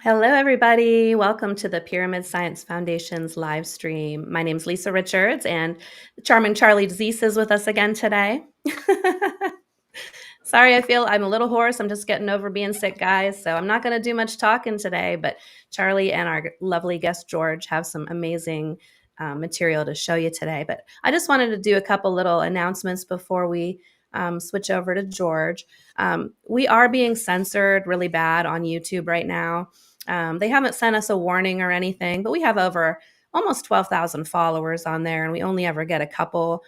Hello, everybody. Welcome to the Pyramid Science Foundation's live stream. My name's Lisa Richards, and the charming Charlie Zeese is with us again today. Sorry, I feel I'm a little hoarse. I'm just getting over being sick, guys. So I'm not going to do much talking today, but Charlie and our lovely guest, George, have some amazing material to show you today. But I just wanted to do a couple little announcements before we switch over to George. We are being censored really bad on YouTube right now. They haven't sent us a warning or anything, but we have over almost 12,000 followers on there, and we only ever get a couple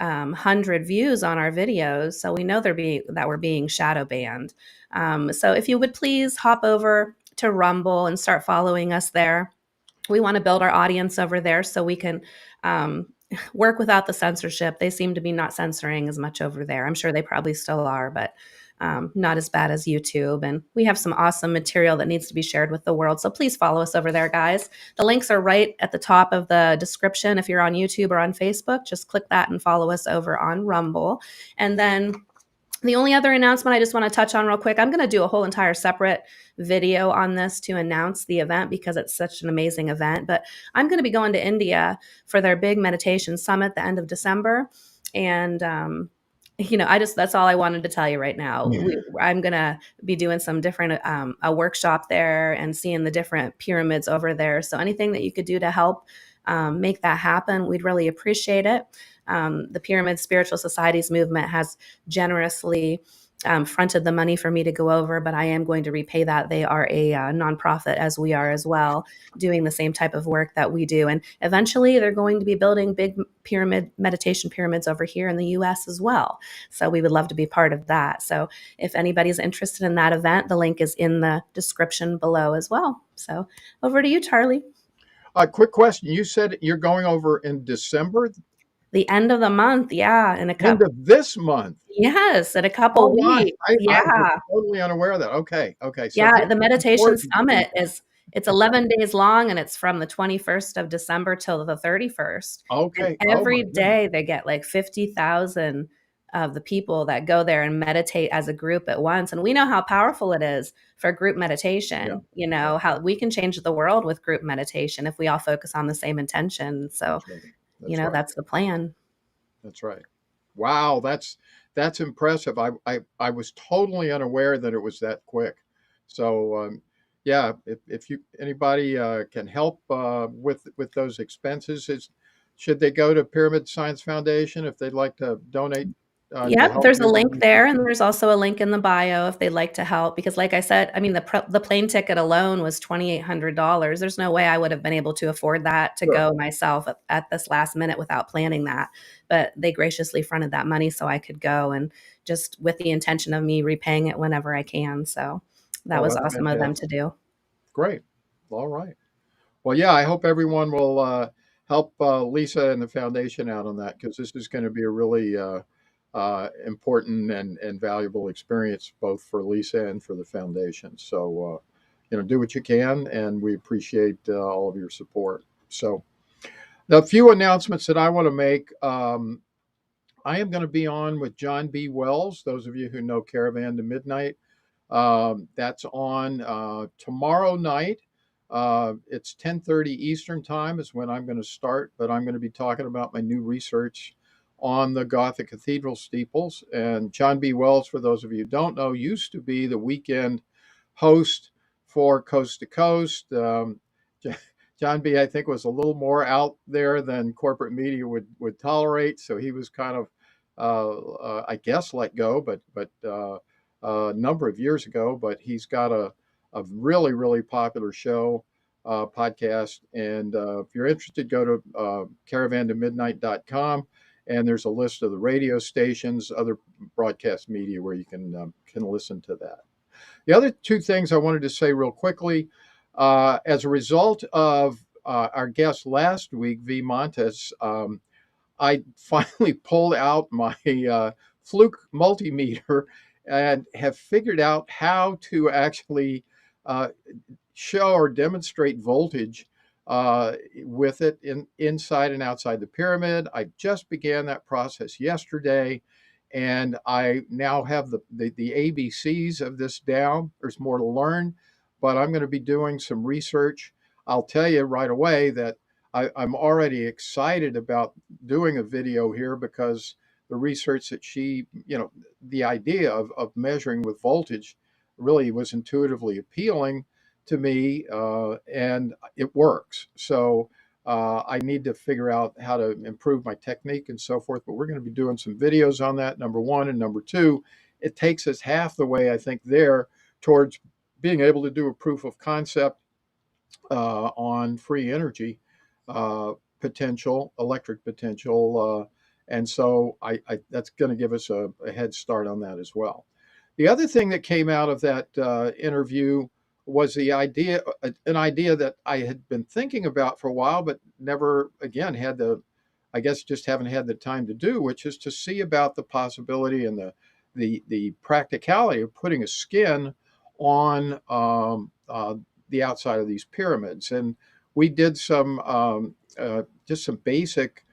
hundred views on our videos, so we know that we're being shadow banned. So if you would please hop over to Rumble and start following us there. We want to build our audience over there so we can work without the censorship. They seem to be not censoring as much over there. I'm sure they probably still are, but not as bad as YouTube. And we have some awesome material that needs to be shared with the world. So please follow us over there, guys. The links are right at the top of the description. If you're on YouTube or on Facebook, just click that and follow us over on Rumble. And then the only other announcement I just want to touch on real quick, I'm going to do a whole entire separate video on this to announce the event because it's such an amazing event. But I'm going to be going to India for their big meditation summit the end of December. And that's all I wanted to tell you right now. I'm going to be doing some different, a workshop there and seeing the different pyramids over there. So anything that you could do to help make that happen, we'd really appreciate it. The Pyramid Spiritual Societies movement has generously fronted the money for me to go over, but I am going to repay that. They are a nonprofit, as we are as well, doing the same type of work that we do. And eventually they're going to be building big meditation pyramids over here in the US as well. So we would love to be part of that. So if anybody's interested in that event, the link is in the description below as well. So over to you, Charlie. Quick question. You said you're going over in December? The end of the month, yeah, in a End couple. of this month? Yes, in a couple Oh my! weeks. I was Yeah, totally unaware of that. Okay, so yeah. this The is meditation important. summit it's 11 days long, and it's from the 21st of December till the 31st. And Okay. Oh my every goodness. day they get like 50,000 of the people that go there and meditate as a group at once. And we know how powerful it is for group Yeah. meditation. You Yeah. know how we can change the world with group meditation if we all focus on the same intention. So, That's right. That's right. that's the plan. That's right. Wow. That's impressive. I was totally unaware that it was that quick. So yeah, if you anybody can help with those expenses, should they go to Pyramid Science Foundation if they'd like to donate to Yep, help there's a you? link there, and there's also a link in the bio if they'd like to help. Because, like I said, I mean, the plane ticket alone was $2,800. There's no way I would have been able to afford that to Sure. go myself at this last minute without planning that. But they graciously fronted that money so I could go, and just with the intention of me repaying it whenever I can. So that Oh, was that's awesome of them to fantastic. do. Great. All right. Well, yeah, I hope everyone will help Lisa and the foundation out on that because this is going to be a really important and valuable experience both for Lisa and for the foundation. So, do what you can, and we appreciate all of your support. So, the few announcements that I want to make. I am going to be on with John B. Wells. Those of you who know Caravan to Midnight, that's on tomorrow night. It's 10:30 Eastern time is when I'm going to start, but I'm going to be talking about my new research on the Gothic cathedral steeples. And John B. Wells, for those of you who don't know, used to be the weekend host for Coast to Coast. John B. I think was a little more out there than corporate media would tolerate, so he was kind of, I guess, let go. But a number of years ago, but he's got a really, really popular show, podcast. And if you're interested, go to caravantomidnight.com, and there's a list of the radio stations, other broadcast media where you can listen to that. The other two things I wanted to say real quickly, as a result of our guest last week, V. Montes, I finally pulled out my Fluke multimeter and have figured out how to actually uh, show or demonstrate voltage with it inside and outside the pyramid. I just began that process yesterday, and I now have the ABCs of this down. There's more to learn, but I'm going to be doing some research. I'll tell you right away that I'm already excited about doing a video here because the research that she, the idea of measuring with voltage really was intuitively appealing to me, and it works. So I need to figure out how to improve my technique and so forth. But we're going to be doing some videos on that, number one. And number two, it takes us half the way, I think, there towards being able to do a proof of concept on free energy potential, electric potential. And so that's going to give us a head start on that as well. The other thing that came out of that interview was an idea that I had been thinking about for a while, but never again had I guess just haven't had the time to do, which is to see about the possibility and the practicality of putting a skin on the outside of these pyramids. And we did some just some basic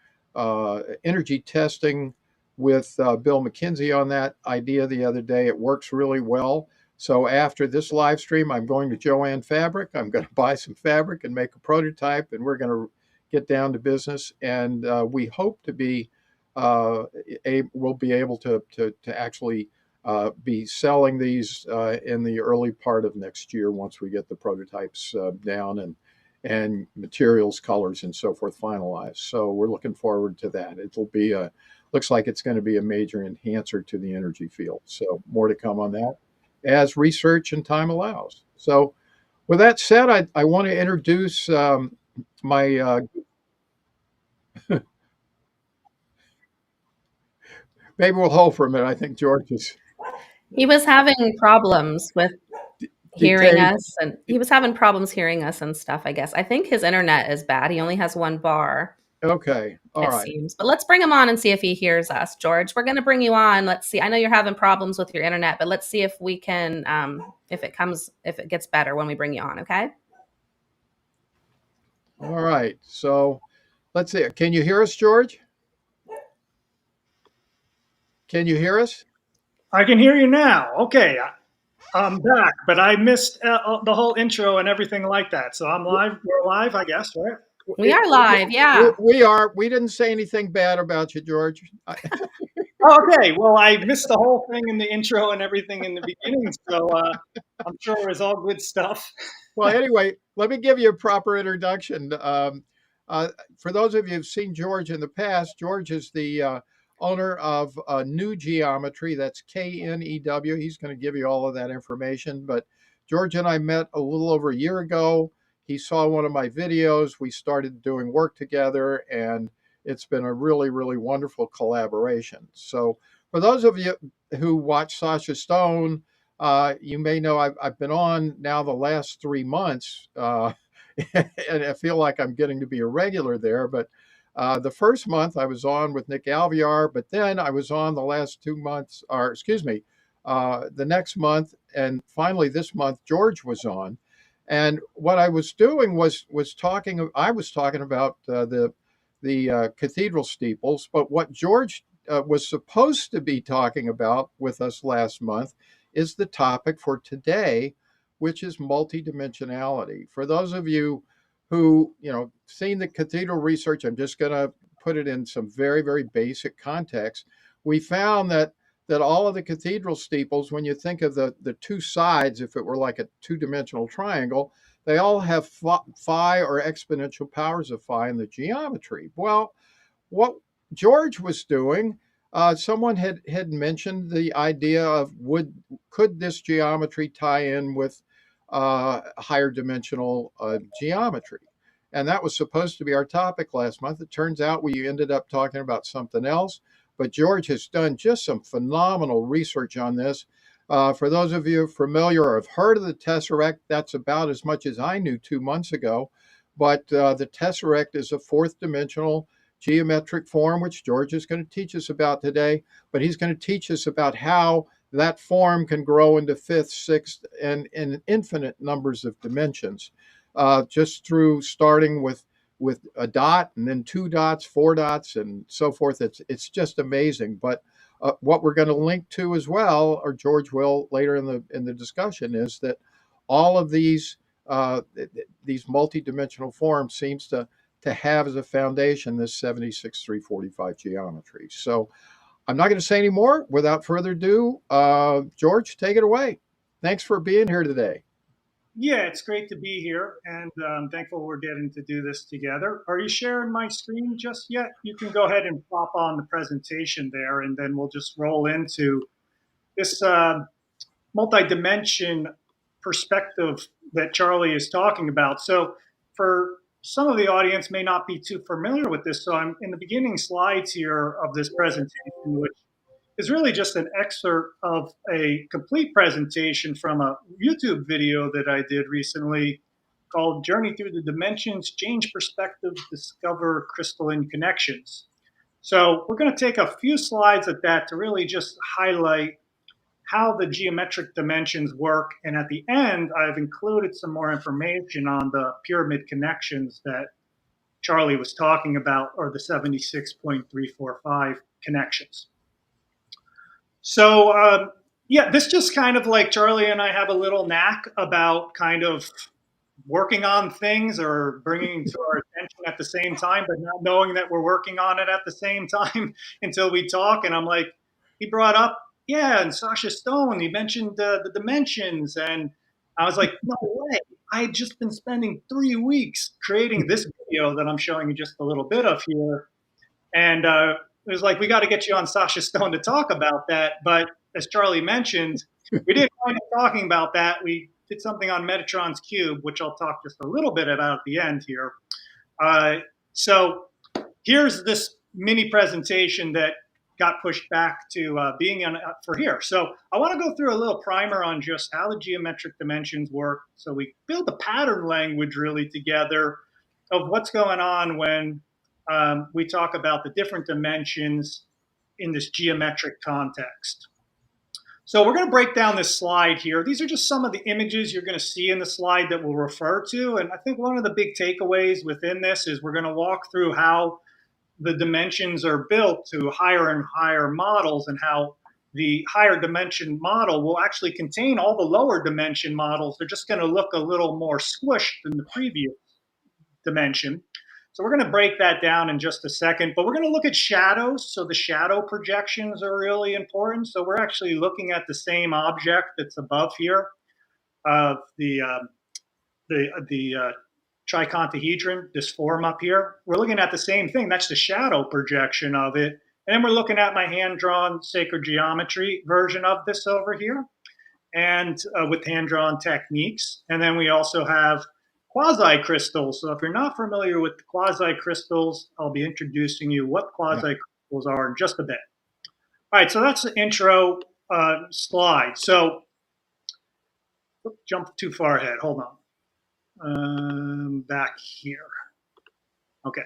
energy testing with Bill McKinsey on that idea the other day. It works really well. So after this live stream, I'm going to Joann Fabric. I'm going to buy some fabric and make a prototype, and we're going to get down to business. And we hope to be we'll be able to actually be selling these in the early part of next year once we get the prototypes down and materials, colors, and so forth finalized. So we're looking forward to that. It'll be looks like it's going to be a major enhancer to the energy field. So more to come on that as research and time allows. So with that said, I want to introduce my maybe we'll hold for a minute. I think George is He was having problems with hearing detained. us, and he was having problems hearing us and stuff, I guess. I think his internet is bad. He only has one bar, Okay, all it right. seems. But let's bring him on and see if he hears us, George. We're going to bring you on. Let's see. I know you're having problems with your internet, but let's see if we can, if it gets better when we bring you on, okay? All right. So let's see. Can you hear us, George? Can you hear us? I can hear you now. Okay, I'm back, but I missed the whole intro and everything like that. So I'm live. We're live, I guess, right? We are live, yeah. We are. We didn't say anything bad about you, George. Okay, well, I missed the whole thing in the intro and everything in the beginning, so I'm sure it was all good stuff. Well, anyway, let me give you a proper introduction. For those of you who've seen George in the past, George is the owner of Knew Geometry. That's Knew. He's going to give you all of that information. But George and I met a little over a year ago. He saw one of my videos. We started doing work together, and it's been a really, really wonderful collaboration. So, for those of you who watch Sasha Stone, you may know I've been on now the last 3 months, and I feel like I'm getting to be a regular there. But the first month I was on with Nick Alviar, but then I was on the last 2 months, or excuse me, the next month, and finally this month George was on. And what I was doing was talking. I was talking about the cathedral steeples, but what George was supposed to be talking about with us last month is the topic for today, which is multidimensionality. For those of you who seen the cathedral research, I'm just going to put it in some very, very basic context. We found that all of the cathedral steeples, when you think of the two sides, if it were like a two-dimensional triangle, they all have phi or exponential powers of phi in the geometry. Well, what George was doing, someone had mentioned the idea of could this geometry tie in with higher dimensional geometry, and that was supposed to be our topic last month. It turns out we ended up talking about something else, but George has done just some phenomenal research on this. For those of you familiar or have heard of the tesseract, that's about as much as I knew 2 months ago. But the tesseract is a fourth dimensional geometric form, which George is going to teach us about today. But he's going to teach us about how that form can grow into fifth, sixth, and infinite numbers of dimensions, just through starting with a dot and then two dots, four dots, and so forth. It's just amazing. But what we're going to link to as well, or George will later in the discussion, is that all of these multi-dimensional forms seems to have as a foundation this 76-345 geometry. So I'm not going to say any more. Without further ado, George, take it away. Thanks for being here today. Yeah, it's great to be here, and I'm thankful we're getting to do this together. Are you sharing my screen just yet? You can go ahead and pop on the presentation there, and then we'll just roll into this multi-dimension perspective that Charlie is talking about. So for some of the audience may not be too familiar with this, so I'm in the beginning slides here of this presentation, which is really just an excerpt of a complete presentation from a YouTube video that I did recently called Journey Through the Dimensions, Change Perspective, Discover Crystalline Connections. So we're going to take a few slides at that to really just highlight how the geometric dimensions work. And at the end, I've included some more information on the pyramid connections that Charlie was talking about, or the 76.345 connections. So yeah, this just kind of like Charlie and I have a little knack about kind of working on things or bringing to our attention at the same time, but not knowing that we're working on it at the same time until we talk. And I'm like, he brought up, yeah, and Sasha Stone, he mentioned the dimensions. And I was like, no way. I had just been spending 3 weeks creating this video that I'm showing you just a little bit of here. And it was like, we got to get you on Sasha Stone to talk about that. But as Charlie mentioned, we didn't wind up talking about that. We did something on Metatron's cube, which I'll talk just a little bit about at the end here. So here's this mini presentation that got pushed back to being for here. So I want to go through a little primer on just how the geometric dimensions work. So we build a pattern language really together of what's going on when we talk about the different dimensions in this geometric context. So we're going to break down this slide here. These are just some of the images you're going to see in the slide that we'll refer to. And I think one of the big takeaways within this is we're going to walk through how the dimensions are built to higher and higher models, and how the higher dimension model will actually contain all the lower dimension models. They're just going to look a little more squished than the previous dimension. So we're going to break that down in just a second, but we're going to look at shadows. So the shadow projections are really important. So we're actually looking at the same object that's above here, the tricontahedron, this form up here. We're looking at the same thing. That's the shadow projection of it. And then we're looking at my hand-drawn Sacred Geometry version of this over here, and with hand-drawn techniques. And then we also have quasi-crystals. So if you're not familiar with the quasi-crystals, I'll be introducing you what quasi-crystals are in just a bit. All right, so that's the intro slide. So jump too far ahead. Hold on. Back here. Okay.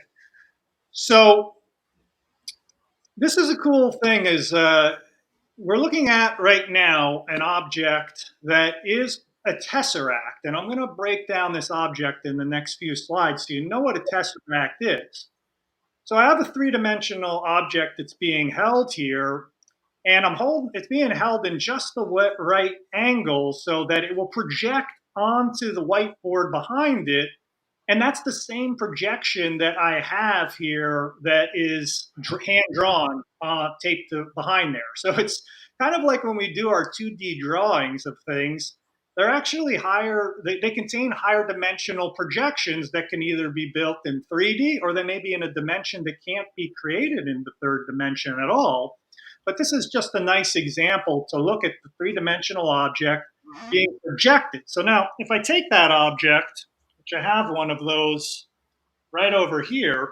So this is a cool thing is we're looking at right now an object that is a tesseract. And I'm going to break down this object in the next few slides so you know what a tesseract is. So I have a three-dimensional object that's being held here, and it's being held in just the right angle so that it will project onto the whiteboard behind it. And that's the same projection that I have here that is hand-drawn, taped behind there. So it's kind of like when we do our 2D drawings of things, they're actually they contain higher dimensional projections that can either be built in 3D, or they may be in a dimension that can't be created in the third dimension at all. But this is just a nice example to look at the three-dimensional object being projected. So now, if I take that object, which I have one of those right over here,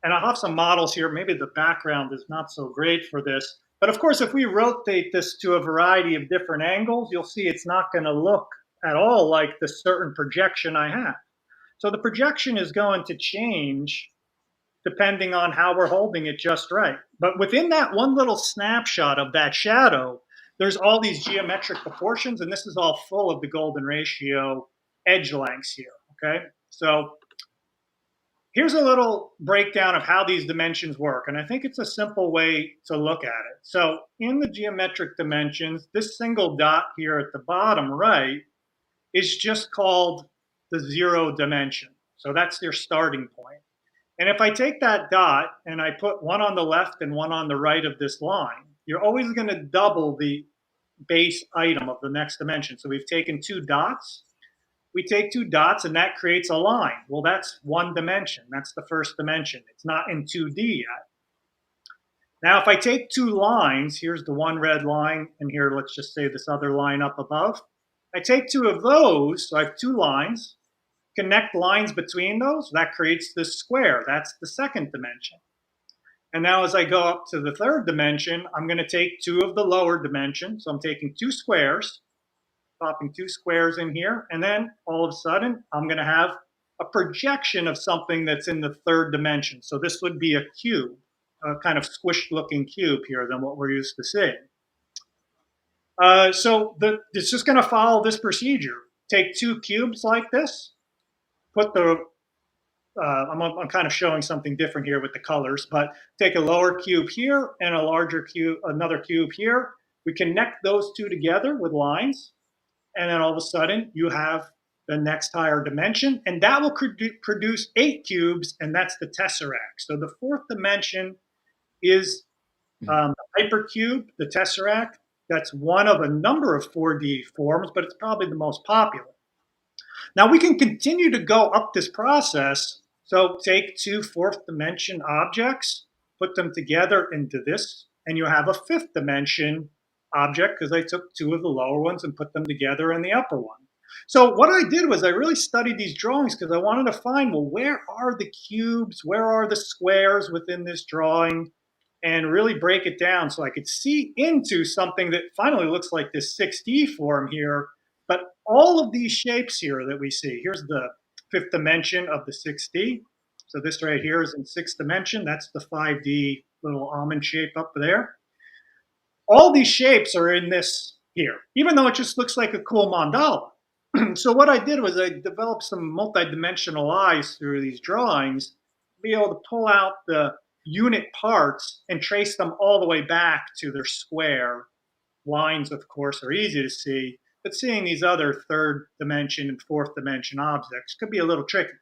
and I'll have some models here. Maybe the background is not so great for this. But of course, if we rotate this to a variety of different angles, you'll see it's not going to look at all like the certain projection I have. So the projection is going to change depending on how we're holding it just right. But within that one little snapshot of that shadow, there's all these geometric proportions, and this is all full of the golden ratio edge lengths here, okay? So here's a little breakdown of how these dimensions work, and I think it's a simple way to look at it. So in the geometric dimensions, this single dot here at the bottom right is just called the 0 dimension. So that's your starting point. And if I take that dot and I put one on the left and one on the right of this line, you're always going to double the base item of the next dimension. So we've taken 2 dots. We take 2 dots and that creates a line. Well, that's 1 dimension. That's the first dimension. It's not in 2D yet. Now, if I take 2 lines, here's the one red line, and here, let's just say this other line up above. I take 2 of those, so I have 2 lines, connect lines between those, that creates this square. That's the second dimension. And now as I go up to the third dimension, I'm going to take 2 of the lower dimensions. So I'm taking 2 squares, popping 2 squares in here, and then all of a sudden, I'm going to have a projection of something that's in the third dimension. So this would be a cube, a kind of squished looking cube here than what we're used to seeing. It's just going to follow this procedure. Take 2 cubes like this, put the, I'm kind of showing something different here with the colors, but take a lower cube here and a larger cube, another cube here. We connect those 2 together with lines, and then all of a sudden you have the next higher dimension, and that will produce 8 cubes, and that's the tesseract. So the fourth dimension is the hypercube, the tesseract. That's one of a number of 4D forms, but it's probably the most popular. Now we can continue to go up this process. So take 2 fourth dimension objects, put them together into this, and you have a 5th dimension object because I took 2 of the lower ones and put them together in the upper one. So what I did was I really studied these drawings because I wanted to find, well, where are the cubes? Where are the squares within this drawing? And really break it down so I could see into something that finally looks like this 6D form here. But all of these shapes here that we see, here's the 5th dimension of the 6D. So this right here is in 6th dimension. That's the 5D little almond shape up there. All these shapes are in this here, even though it just looks like a cool mandala. So what I did was I developed some multi-dimensional eyes through these drawings, to be able to pull out the unit parts and trace them all the way back to their square. Lines, of course, are easy to see, but seeing these other 3rd dimension and 4th dimension objects could be a little tricky.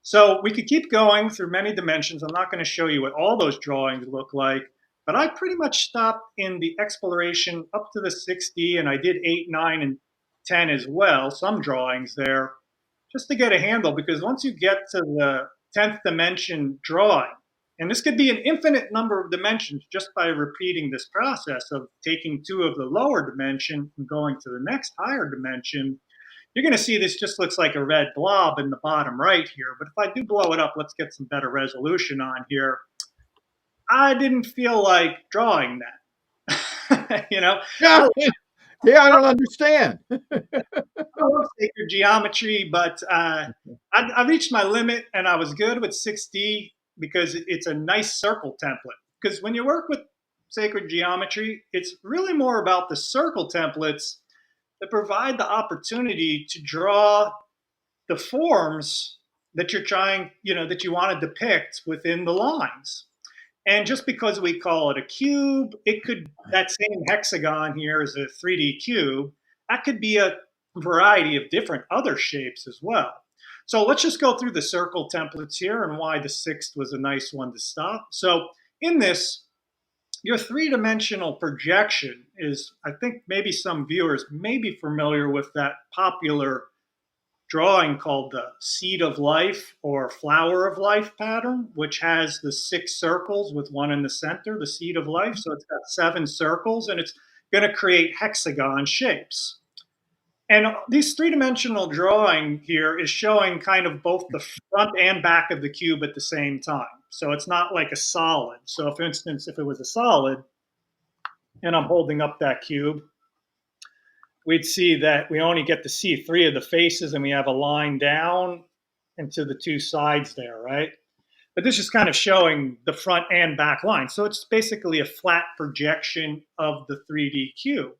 So we could keep going through many dimensions. I'm not going to show you what all those drawings look like, but I pretty much stopped in the exploration up to the 6D, and I did 8, 9, and 10 as well, some drawings there, just to get a handle, because once you get to the 10th dimension drawing, and this could be an infinite number of dimensions just by repeating this process of taking 2 of the lower dimension and going to the next higher dimension, you're going to see this just looks like a red blob in the bottom right here. But if I do blow it up, let's get some better resolution on here. I didn't feel like drawing that. You know? Yeah, I don't understand. I love sacred geometry, but I reached my limit, and I was good with 6D because it's a nice circle template. Because when you work with sacred geometry, it's really more about the circle templates that provide the opportunity to draw the forms that you're trying, that you want to depict within the lines. And just because we call it a cube, that same hexagon here is a 3D cube. That could be a variety of different other shapes as well. So let's just go through the circle templates here and why the 6th was a nice one to stop. So in this, your 3-dimensional projection is, I think maybe some viewers may be familiar with that popular drawing called the seed of life or flower of life pattern, which has the 6 circles with one in the center, the seed of life. So it's got 7 circles, and it's going to create hexagon shapes. And this 3-dimensional drawing here is showing kind of both the front and back of the cube at the same time. So it's not like a solid. So for instance, if it was a solid and I'm holding up that cube, we'd see that we only get to see 3 of the faces, and we have a line down into the 2 sides there, right? But this is kind of showing the front and back line. So it's basically a flat projection of the 3D cube.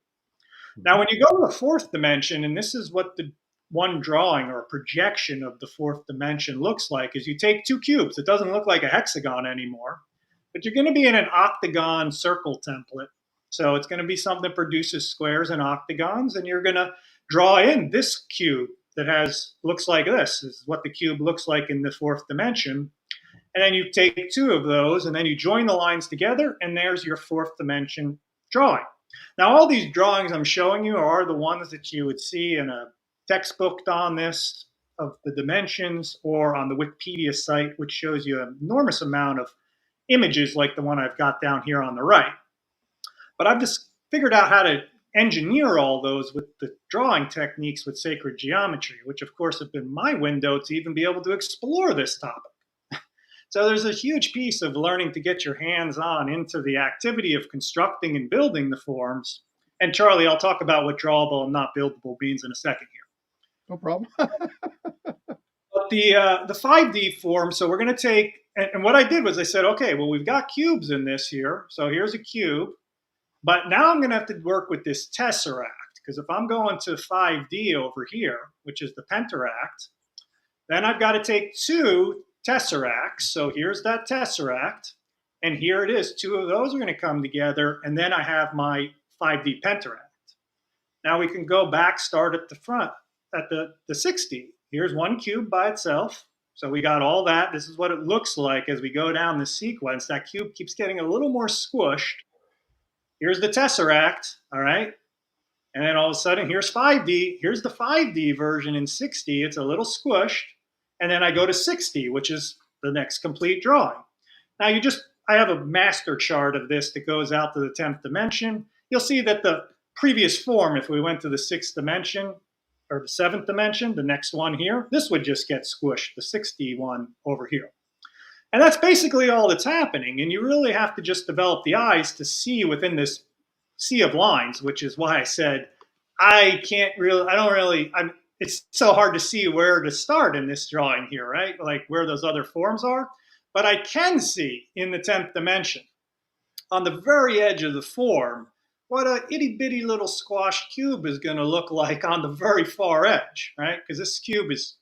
Now, when you go to the 4th dimension, and this is what the one drawing or projection of the 4th dimension looks like, is you take 2 cubes. It doesn't look like a hexagon anymore, but you're going to be in an octagon circle template. So it's going to be something that produces squares and octagons, and you're going to draw in this cube that looks like this. This is what the cube looks like in the fourth dimension. And then you take two of those and then you join the lines together, and there's your fourth dimension drawing. Now, all these drawings I'm showing you are the ones that you would see in a textbook on this of the dimensions, or on the Wikipedia site, which shows you an enormous amount of images like the one I've got down here on the right. But I've just figured out how to engineer all those with the drawing techniques with Sacred Geometry, which of course have been my window to even be able to explore this topic. So there's a huge piece of learning to get your hands on into the activity of constructing and building the forms. And Charlie, I'll talk about what drawable and not buildable means in a second here. No problem. But the 5D form, so we're going to take, and what I did was I said, okay, well, we've got cubes in this here. So here's a cube. But now I'm going to have to work with this tesseract, because if I'm going to 5D over here, which is the pentaract, then I've got to take two tesseracts. So here's that tesseract, and here it is. Two of those are going to come together, and then I have my 5D pentaract. Now we can go back, start at the front, at the 6D. Here's one cube by itself. So we got all that. This is what it looks like as we go down the sequence. That cube keeps getting a little more squished. Here's the tesseract, all right? And then all of a sudden, here's 5D. Here's the 5D version in 6D. It's a little squished. And then I go to 6D, which is the next complete drawing. Now I have a master chart of this that goes out to the 10th dimension. You'll see that the previous form, if we went to the 6th dimension, or the 7th dimension, the next one here, this would just get squished, the 6D one over here. And that's basically all that's happening. And you really have to just develop the eyes to see within this sea of lines, which is why I said, it's so hard to see where to start in this drawing here, right? Like where those other forms are. But I can see in the 10th dimension, on the very edge of the form, what a itty bitty little squashed cube is going to look like on the very far edge, right? Because this cube is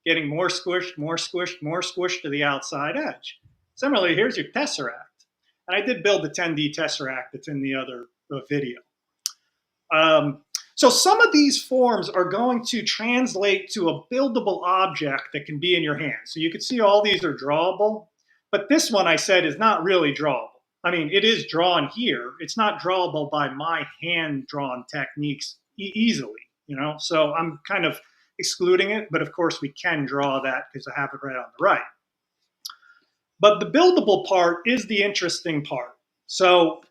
getting more squished, more squished, more squished to the outside edge. Similarly, here's your tesseract. And I did build the 10D tesseract that's in the other video. So some of these forms are going to translate to a buildable object that can be in your hand. So you can see all these are drawable, but this one I said is not really drawable. I mean, it is drawn here. It's not drawable by my hand-drawn techniques easily, you know? So I'm kind of excluding it, but of course we can draw that because I have it right on the right. But the buildable part is the interesting part. So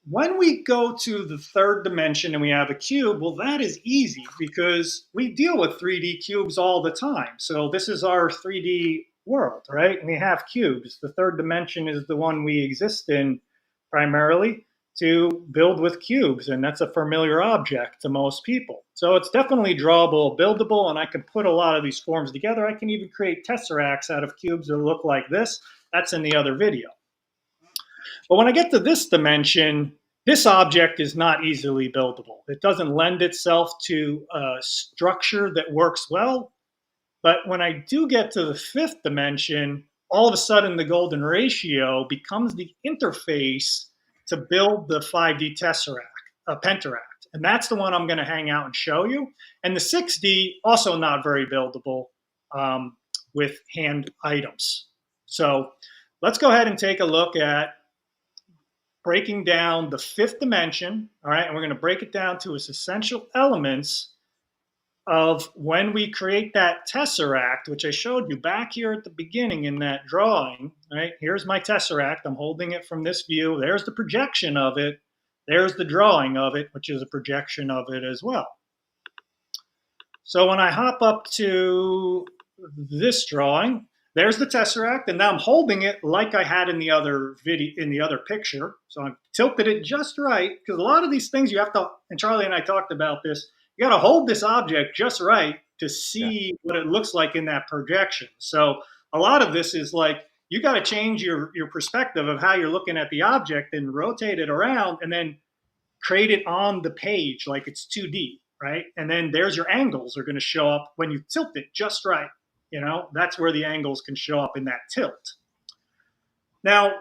when we go to the 3rd dimension and we have a cube, well, that is easy because we deal with 3D cubes all the time. So this is our 3D world, right? And we have cubes. The 3rd dimension is the one we exist in primarily to build with cubes, and that's a familiar object to most people. So it's definitely drawable, buildable, and I can put a lot of these forms together. I can even create tesseracts out of cubes that look like this. That's in the other video. But when I get to this dimension, this object is not easily buildable. It doesn't lend itself to a structure that works well. But when I do get to the 5th dimension, all of a sudden the golden ratio becomes the interface to build the 5D tesseract, pentaract. And that's the one I'm going to hang out and show you. And the 6D, also not very buildable with hand items. So let's go ahead and take a look at breaking down the 5th dimension, all right? And we're going to break it down to its essential elements of when we create that tesseract, which I showed you back here at the beginning in that drawing, right? Here's my tesseract. I'm holding it from this view. There's the projection of it. There's the drawing of it, which is a projection of it as well. So when I hop up to this drawing, there's the tesseract, and now I'm holding it like I had in the other video, in the other picture. So I've tilted it just right, because a lot of these things you have to, and Charlie and I talked about this, you got to hold this object just right to see what it looks like in that projection. So a lot of this is like, you got to change your perspective of how you're looking at the object and rotate it around and then create it on the page like it's 2D, right? And then there's your angles are going to show up when you tilt it just right. You know, that's where the angles can show up in that tilt. Now,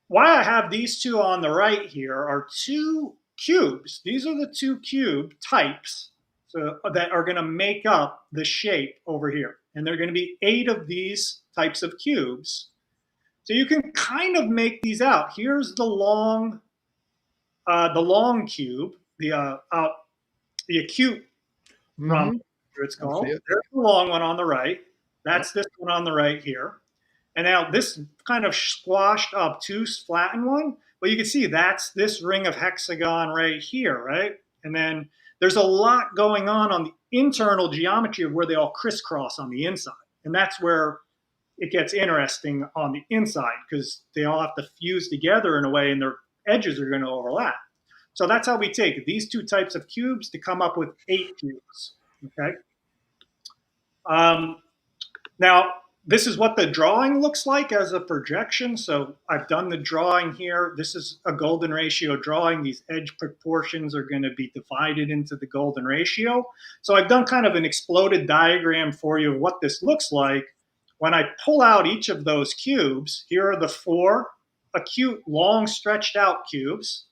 why I have these two on the right here are two cubes. These are the two cube types so that are going to make up the shape over here. And there are going to be 8 of these types of cubes. So you can kind of make these out. Here's the long cube, the acute rhombohedra, it's called. There's the long one on the right. That's this one on the right here. And now this kind of squashed obtuse flattened one. Well, you can see that's this ring of hexagon right here, right? And then there's a lot going on the internal geometry of where they all crisscross on the inside. And that's where it gets interesting on the inside, because they all have to fuse together in a way and their edges are going to overlap. So that's how we take these 2 types of cubes to come up with 8 cubes, okay? Now, this is what the drawing looks like as a projection. So I've done the drawing here. This is a golden ratio drawing. These edge proportions are going to be divided into the golden ratio. So I've done kind of an exploded diagram for you of what this looks like. When I pull out each of those cubes, here are the 4 acute, long, stretched out cubes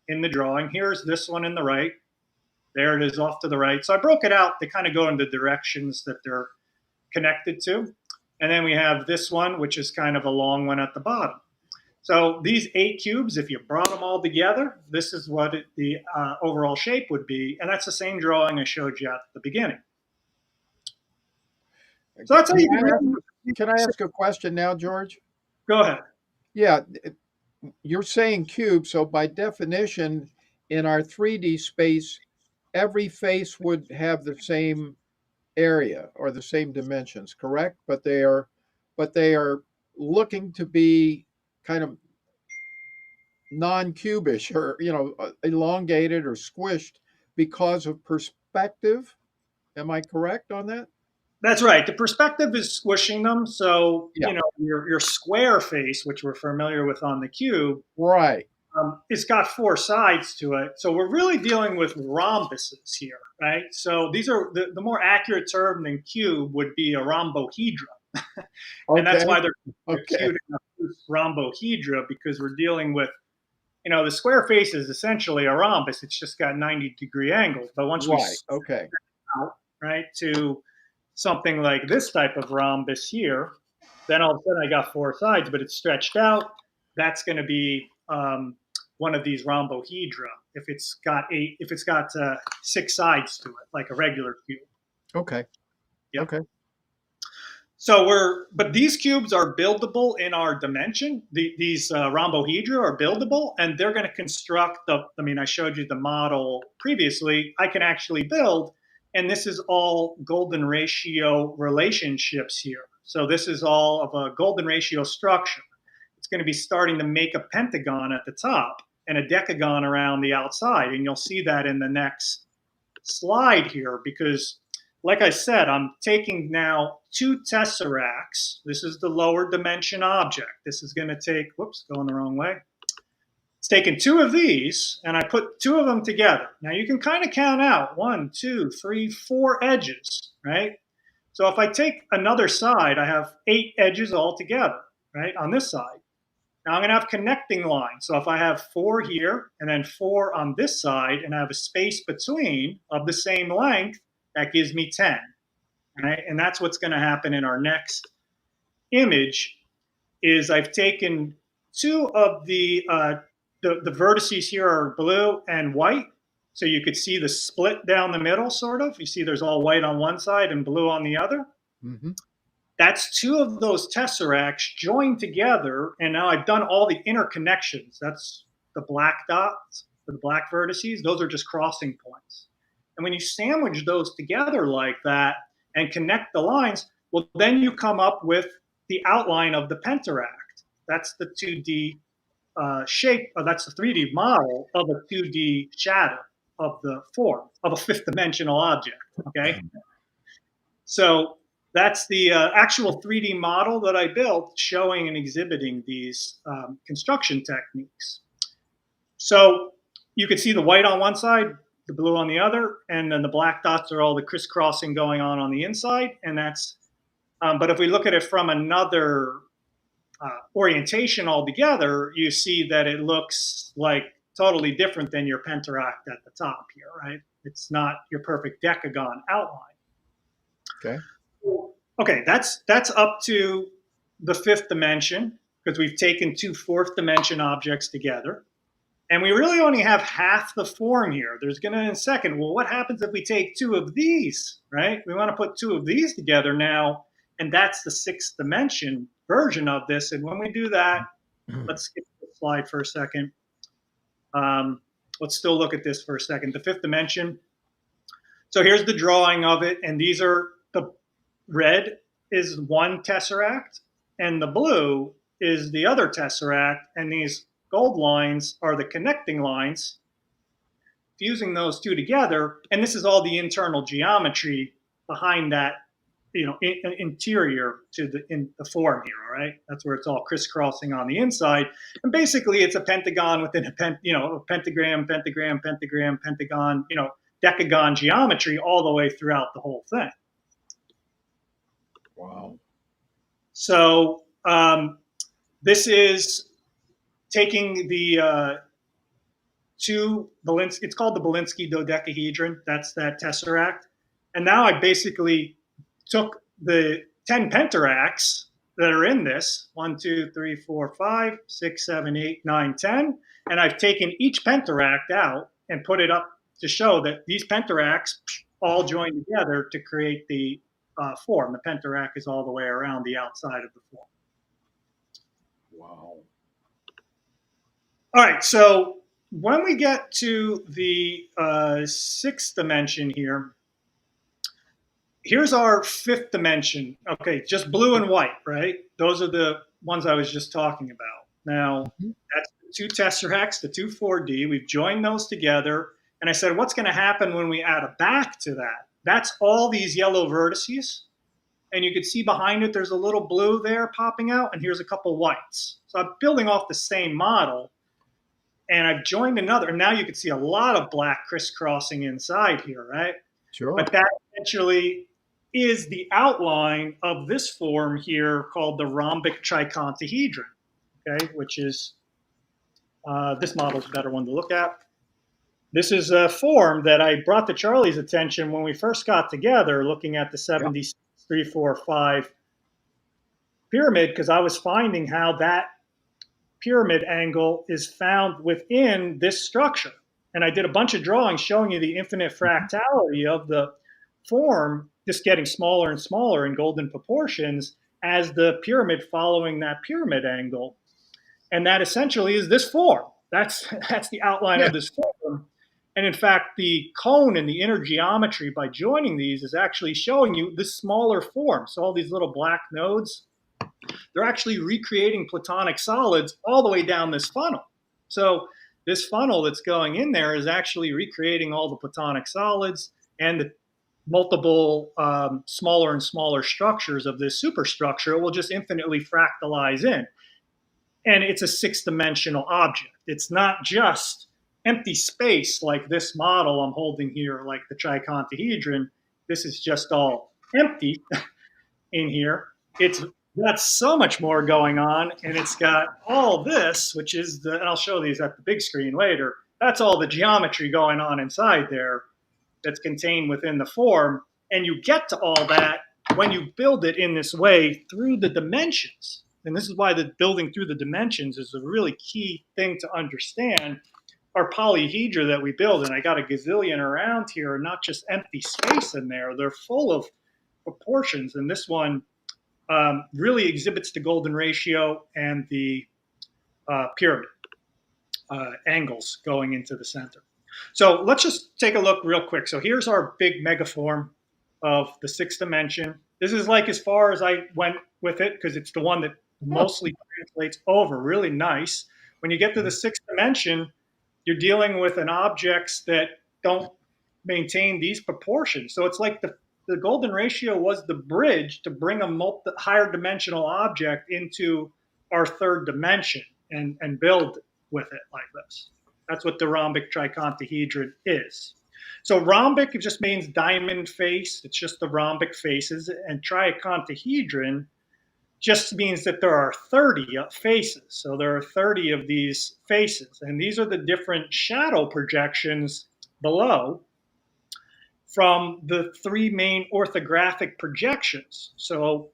in the drawing. Here's this one in the right. There it is off to the right. So I broke it out to kind of go in the directions that they're connected to. And then we have this one, which is kind of a long one at the bottom. So these 8 cubes, if you brought them all together, this is what the overall shape would be. And that's the same drawing I showed you at the beginning. So that's how you can I ask a question now, George? Go ahead. Yeah, you're saying cube, so by definition, in our 3D space, every face would have the same area or the same dimensions, correct? But they are looking to be kind of non-cubish, or elongated or squished because of perspective. Am I correct on that? That's right. The perspective is squishing them. So, your square face, which we're familiar with on the cube, right, it's got 4 sides to it. So we're really dealing with rhombuses here, right? So these are the more accurate term than cube would be a rhombohedra. And that's why they're cute rhombohedra, because we're dealing with, the square face is essentially a rhombus. It's just got 90-degree angles. But once we out, right, to something like this type of rhombus here, then all of a sudden I got 4 sides, but it's stretched out. That's going to be one of these rhombohedra if it's got 6 sides to it, like a regular cube. Okay. Yep. Okay. So but these cubes are buildable in our dimension. These rhombohedra are buildable, and they're going to construct I showed you the model previously. I can actually build, and this is all golden ratio relationships here. So this is all of a golden ratio structure. It's going to be starting to make a pentagon at the top and a decagon around the outside. And you'll see that in the next slide here, because like I said, I'm taking now 2 tesseracts. This is the lower dimension object. This is going to take, whoops, going the wrong way. It's taken 2 of these, and I put 2 of them together. Now you can kind of count out 1, 2, 3, 4 edges, right? So if I take another side, I have 8 edges all together, right, on this side. Now I'm going to have connecting lines. So if I have 4 here and then 4 on this side, and I have a space between of the same length, that gives me 10. Right? And that's what's going to happen in our next image. Is I've taken 2 of the vertices here are blue and white. So you could see the split down the middle, sort of. You see there's all white on one side and blue on the other. Mm-hmm. That's 2 of those tesseracts joined together, and now I've done all the interconnections. That's the black dots, the black vertices. Those are just crossing points. And when you sandwich those together like that and connect the lines, well, then you come up with the outline of the pentaract. That's the 2D shape, that's the 3D model of a 2D shadow of the form of a 5th-dimensional object, okay? So that's the actual 3D model that I built, showing and exhibiting these construction techniques. So you can see the white on one side, the blue on the other, and then the black dots are all the crisscrossing going on the inside. And that's, but if we look at it from another orientation altogether, you see that it looks like totally different than your pentaract at the top here, right? It's not your perfect decagon outline. Okay. Okay, that's up to the 5th dimension, because we've taken 2 4th dimension objects together. And we really only have half the form here. There's going to, in a second, well, what happens if we take 2 of these, right? We want to put 2 of these together now, and that's the 6th dimension version of this. And when we do that, let's skip the slide for a second. Let's still look at this for a second. The 5th dimension. So here's the drawing of it, and these are the red is one tesseract, and the blue is the other tesseract, and these gold lines are the connecting lines, fusing those two together, and this is all the internal geometry behind that, interior to the form here, all right? That's where it's all crisscrossing on the inside, and basically it's a pentagon within a pentagram, pentagram, pentagram, pentagon, decagon geometry all the way throughout the whole thing. Wow. So this is taking the it's called the Belinsky dodecahedron. That's that tesseract. And now I basically took the 10 pentaracts that are in this, 1, 2, 3, 4, 5, 6, 7, 8, 9, 10, and I've taken each pentaract out and put it up to show that these pentaracts all join together to create the form. The pentaract is all the way around the outside of the form. Wow. All right, so when we get to the 6th dimension here, here's our 5th dimension. Okay, just blue and white, right? Those are the ones I was just talking about. Now, that's the 2 tesseracts, the 2 4D. We've joined those together. And I said, what's going to happen when we add a back to that? That's all these yellow vertices. And you can see behind it, there's a little blue there popping out, and here's a couple whites. So I'm building off the same model, and I've joined another. And now you can see a lot of black crisscrossing inside here, right? Sure. But that essentially is the outline of this form here called the rhombic tricontahedron, okay, which is, this model's a better one to look at. This is a form that I brought to Charlie's attention when we first got together looking at the 76, 3, 4, 5 pyramid, because I was finding how that pyramid angle is found within this structure. And I did a bunch of drawings showing you the infinite fractality of the form, just getting smaller and smaller in golden proportions as the pyramid following that pyramid angle. And that essentially is this form. That's the outline of this form. And in fact, the cone and the inner geometry by joining these is actually showing you the smaller form. So all these little black nodes, they're actually recreating platonic solids all the way down this funnel. So this funnel that's going in there is actually recreating all the platonic solids and the multiple smaller and smaller structures of this superstructure. It will just infinitely fractalize in. And it's a 6-dimensional object. It's not just empty space like this model I'm holding here, like the tricontahedron. This is just all empty in here. It's got so much more going on, and it's got all this, which is and I'll show these at the big screen later. That's all the geometry going on inside there that's contained within the form. And you get to all that when you build it in this way through the dimensions. And this is why the building through the dimensions is a really key thing to understand. Our polyhedra that we build, and I got a gazillion around here, not just empty space in there. They're full of proportions. And this one really exhibits the golden ratio and the pyramid angles going into the center. So let's just take a look real quick. So here's our big megaform of the 6th dimension. This is like as far as I went with it, because it's the one that mostly translates over really nice. When you get to the 6th dimension, you're dealing with objects that don't maintain these proportions. So it's like the golden ratio was the bridge to bring a higher dimensional object into our 3rd dimension and build with it like this. That's what the rhombic tricontahedron is. So rhombic, it just means diamond face. It's just the rhombic faces. And tricontahedron just means that there are 30 faces. So there are 30 of these faces. And these are the different shadow projections below from the three main orthographic projections. So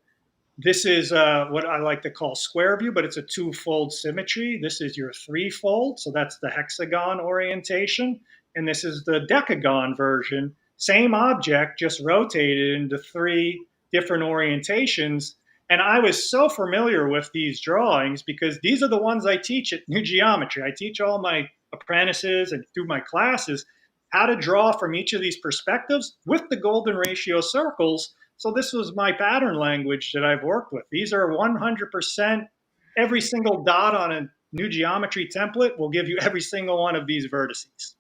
this is what I like to call square view, but it's a two-fold symmetry. This is your three-fold, so that's the hexagon orientation. And this is the decagon version. Same object, just rotated into three different orientations. And I was so familiar with these drawings because these are the ones I teach at New Geometry. I teach all my apprentices and through my classes how to draw from each of these perspectives with the golden ratio circles. So this was my pattern language that I've worked with. These are 100%, every single dot on a New Geometry template will give you every single one of these vertices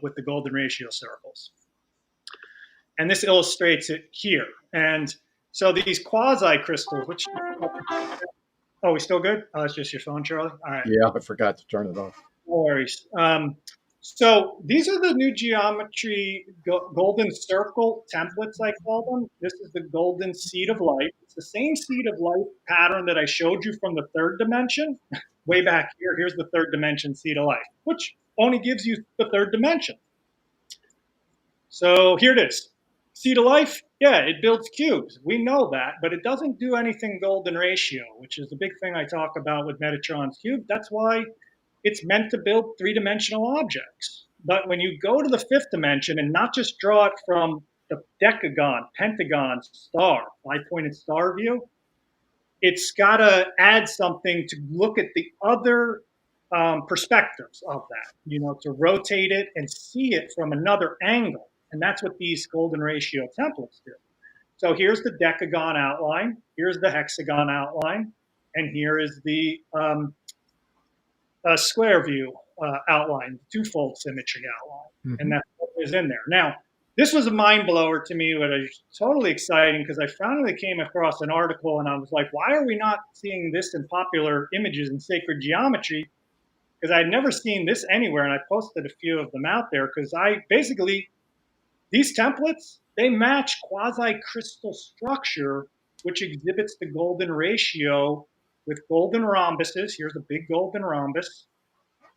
with the golden ratio circles. And this illustrates it here. And so these quasi crystals, which, oh, we still good? Oh, it's just your phone, Charlie? All right. Yeah, I forgot to turn it off. No worries. So these are the New Geometry golden circle templates, I call them. This is the golden seed of life. It's the same seed of life pattern that I showed you from the third dimension. Way back here, here's the third dimension seed of life, which only gives you the third dimension. So here it is. Seed of life, yeah, it builds cubes. We know that, but it doesn't do anything golden ratio, which is the big thing I talk about with Metatron's cube. That's why it's meant to build three-dimensional objects. But when you go to the fifth dimension and not just draw it from the decagon, pentagon, star, five-pointed star view, it's got to add something to look at the other perspectives of that, to rotate it and see it from another angle. And that's what these golden ratio templates do. So here's the decagon outline, here's the hexagon outline, and here is the square view outline, twofold symmetry outline, and that's what is in there. Now, this was a mind blower to me, but it was totally exciting because I finally came across an article and I was like, why are we not seeing this in popular images in sacred geometry? Because I'd never seen this anywhere, and I posted a few of them out there because these templates, they match quasi-crystal structure, which exhibits the golden ratio with golden rhombuses. Here's a big golden rhombus,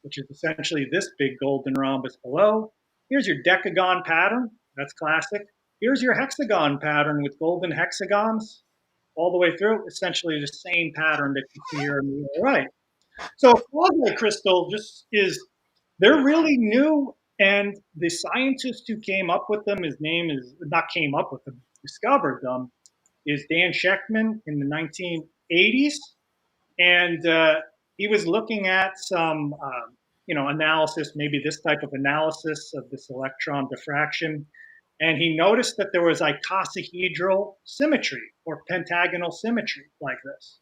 which is essentially this big golden rhombus below. Here's your decagon pattern. That's classic. Here's your hexagon pattern with golden hexagons all the way through. Essentially the same pattern that you see here on the right. So quasi-crystal they're really new, and the scientist who came up with them, his name is, not came up with them, discovered them, is Dan Shechtman in the 1980s. And he was looking at some, analysis, maybe this type of analysis of this electron diffraction. And he noticed that there was icosahedral symmetry or pentagonal symmetry like this.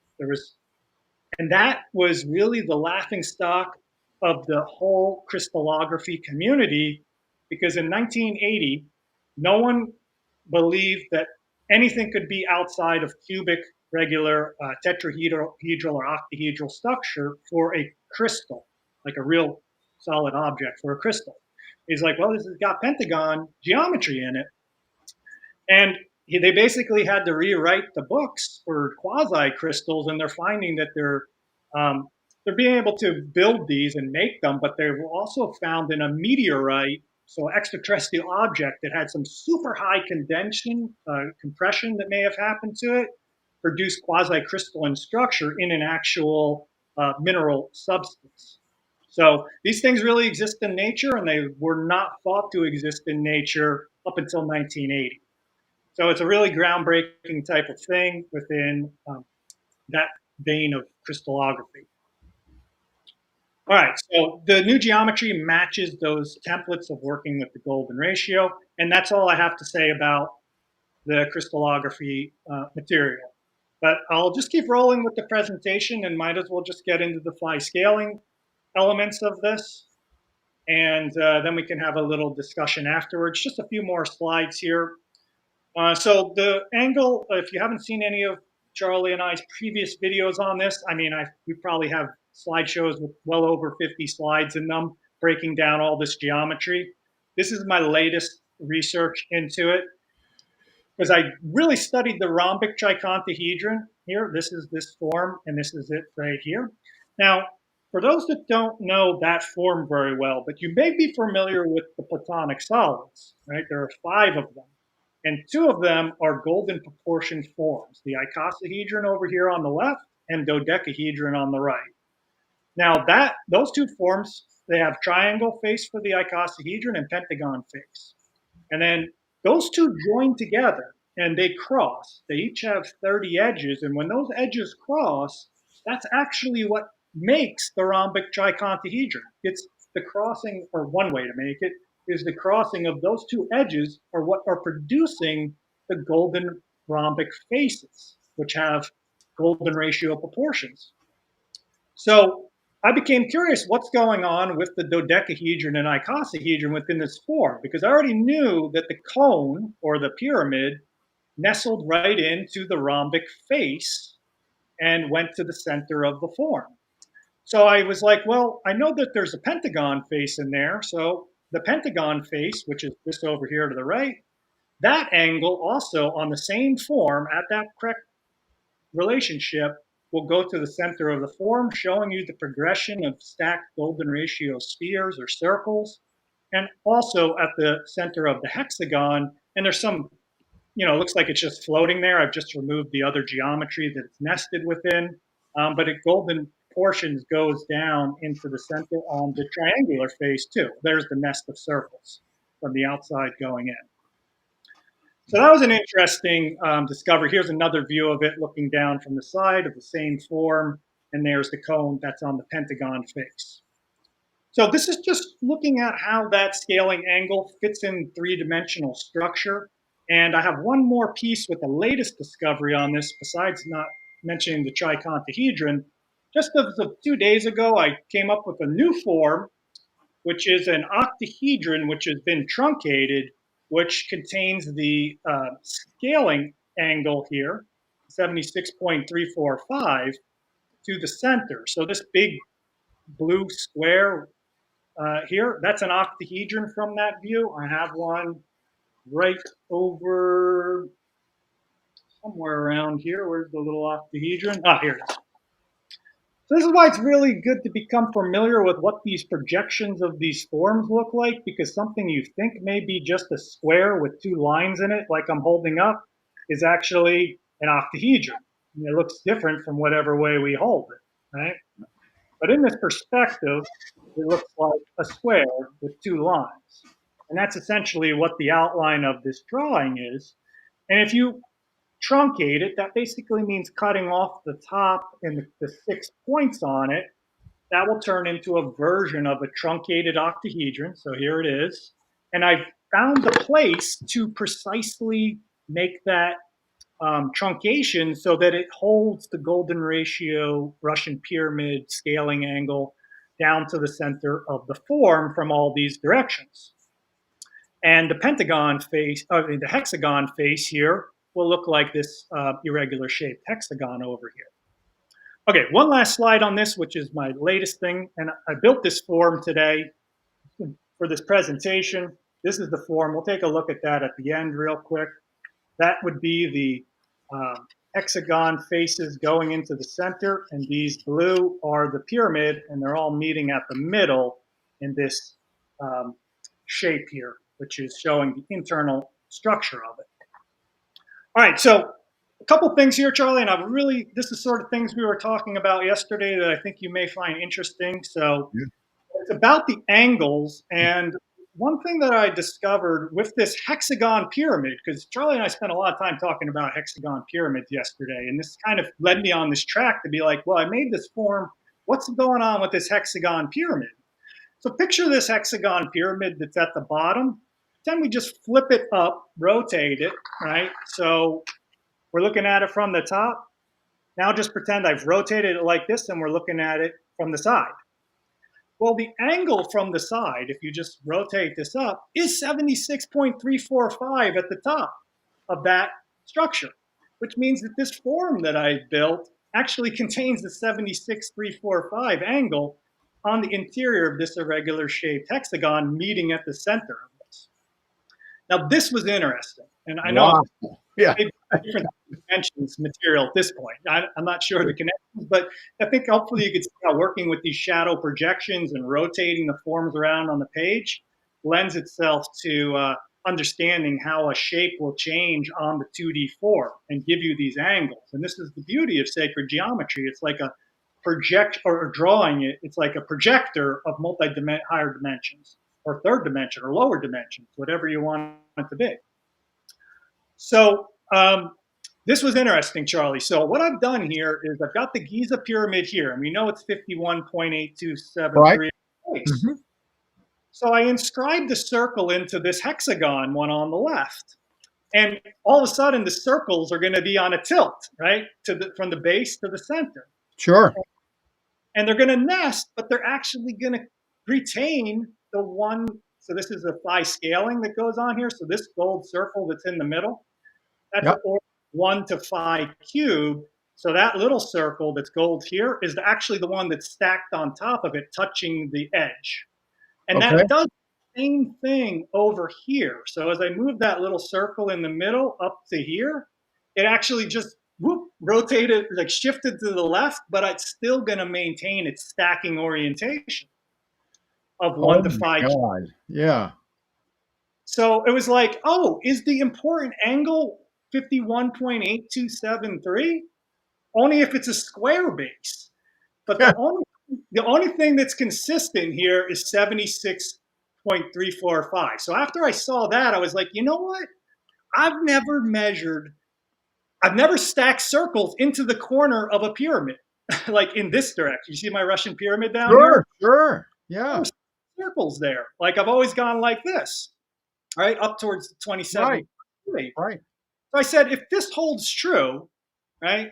And that was really the laughingstock of the whole crystallography community, because in 1980, no one believed that anything could be outside of cubic, regular, tetrahedral or octahedral structure for a crystal, like a real solid object for a crystal. He's like, well, this has got pentagon geometry in it. And they basically had to rewrite the books for quasi-crystals, and they're finding that they're being able to build these and make them, but they were also found in a meteorite, so extraterrestrial object that had some super high compression that may have happened to it, produced quasi-crystalline structure in an actual mineral substance. So these things really exist in nature, and they were not thought to exist in nature up until 1980. So it's a really groundbreaking type of thing within that vein of crystallography. All right, so the new geometry matches those templates of working with the golden ratio, and that's all I have to say about the crystallography material. But I'll just keep rolling with the presentation and might as well just get into the phi scaling elements of this. And then we can have a little discussion afterwards. Just a few more slides here. So the angle, if you haven't seen any of Charlie and I's previous videos on this, we probably have slideshows with well over 50 slides in them, breaking down all this geometry. This is my latest research into it, because I really studied the rhombic trichontahedron here. This is this form, and this is it right here. Now, for those that don't know that form very well, but you may be familiar with the Platonic solids, right? There are 5 of them, and 2 of them are golden proportioned forms, the icosahedron over here on the left and dodecahedron on the right. Now those 2 forms, they have triangle face for the icosahedron and pentagon face. And then those 2 join together and they cross. They each have 30 edges, and when those edges cross, that's actually what makes the rhombic tricontahedron. It's the crossing, or one way to make it, is the crossing of those 2 edges are what are producing the golden rhombic faces, which have golden ratio proportions. So I became curious what's going on with the dodecahedron and icosahedron within this form, because I already knew that the cone, or the pyramid, nestled right into the rhombic face and went to the center of the form. So I was like, well, I know that there's a pentagon face in there. So the pentagon face, which is this over here to the right, that angle also on the same form at that correct relationship will go to the center of the form, showing you the progression of stacked golden ratio spheres or circles, and also at the center of the hexagon. And there's some, looks like it's just floating there. I've just removed the other geometry that it's nested within, but it golden portions goes down into the center on the triangular face too. There's the nest of circles from the outside going in. So that was an interesting discovery. Here's another view of it looking down from the side of the same form, and there's the cone that's on the pentagon face. So this is just looking at how that scaling angle fits in 3-dimensional structure. And I have one more piece with the latest discovery on this, besides not mentioning the tricontahedron. Just as of 2 days ago, I came up with a new form, which is an octahedron, which has been truncated, which contains the scaling angle here, 76.345, to the center. So this big blue square here, that's an octahedron from that view. I have one right over somewhere around here. Where's the little octahedron? Ah, here it is. So this is why it's really good to become familiar with what these projections of these forms look like, because something you think may be just a square with 2 lines in it, like I'm holding up, is actually an octahedron. And it looks different from whatever way we hold it, right? But in this perspective, it looks like a square with 2 lines. And that's essentially what the outline of this drawing is. And if you truncate it, that basically means cutting off the top and the 6 points on it. That will turn into a version of a truncated octahedron. So here it is. And I've found the place to precisely make that truncation so that it holds the golden ratio Russian pyramid scaling angle down to the center of the form from all these directions. And the pentagon face, or the hexagon face here, will look like this irregular shaped hexagon over here. Okay, one last slide on this, which is my latest thing. And I built this form today for this presentation. This is the form. We'll take a look at that at the end real quick. That would be the hexagon faces going into the center, and these blue are the pyramid, and they're all meeting at the middle in this shape here, which is showing the internal structure of it. All right, so a couple things here, Charlie, and this is sort of things we were talking about yesterday that I think you may find interesting. So it's about the angles, and one thing that I discovered with this hexagon pyramid, because Charlie and I spent a lot of time talking about hexagon pyramids yesterday, and this kind of led me on this track to be like, well, I made this form. What's going on with this hexagon pyramid? So picture this hexagon pyramid that's at the bottom. Then we just flip it up, rotate it, right? So we're looking at it from the top. Now just pretend I've rotated it like this, and we're looking at it from the side. Well, the angle from the side, if you just rotate this up, is 76.345 at the top of that structure, which means that this form that I built actually contains the 76.345 angle on the interior of this irregular shaped hexagon meeting at the center of this. Now, this was interesting, and I know Yeah. maybe different dimensions material at this point. I'm not sure the connections, but I think hopefully you could see how working with these shadow projections and rotating the forms around on the page lends itself to understanding how a shape will change on the 2D form and give you these angles. And this is the beauty of sacred geometry. It's like a project or drawing it. It's like a projector of higher dimensions or third dimension or lower dimensions, whatever you want it to be. So this was interesting, Charlie. So what I've done here is I've got the Giza pyramid here, and we know it's 51.8273 Right. place. Mm-hmm. So I inscribed the circle into this hexagon one on the left. And all of a sudden, the circles are going to be on a tilt, right, from the base to the center. Sure. And they're going to nest, but they're actually going to retain the one. So this is a phi scaling that goes on here. So this gold circle that's in the middle, that's an order 1 to phi cubed. So that little circle that's gold here is actually the one that's stacked on top of it, touching the edge. And that does the same thing over here. So as I move that little circle in the middle up to here, it actually just rotated, like shifted to the left, but it's still going to maintain its stacking orientation of 1 to phi. God. Yeah. So it was like, oh, is the important angle 51.8273? Only if it's a square base. But the only thing that's consistent here is 76.345. So after I saw that, I was like, you know what? I've never stacked circles into the corner of a pyramid, like in this direction. You see my Russian pyramid down here? Sure. Yeah. Circles there. Like I've always gone like this, right? Up towards the 27. Right. So I said, if this holds true, right?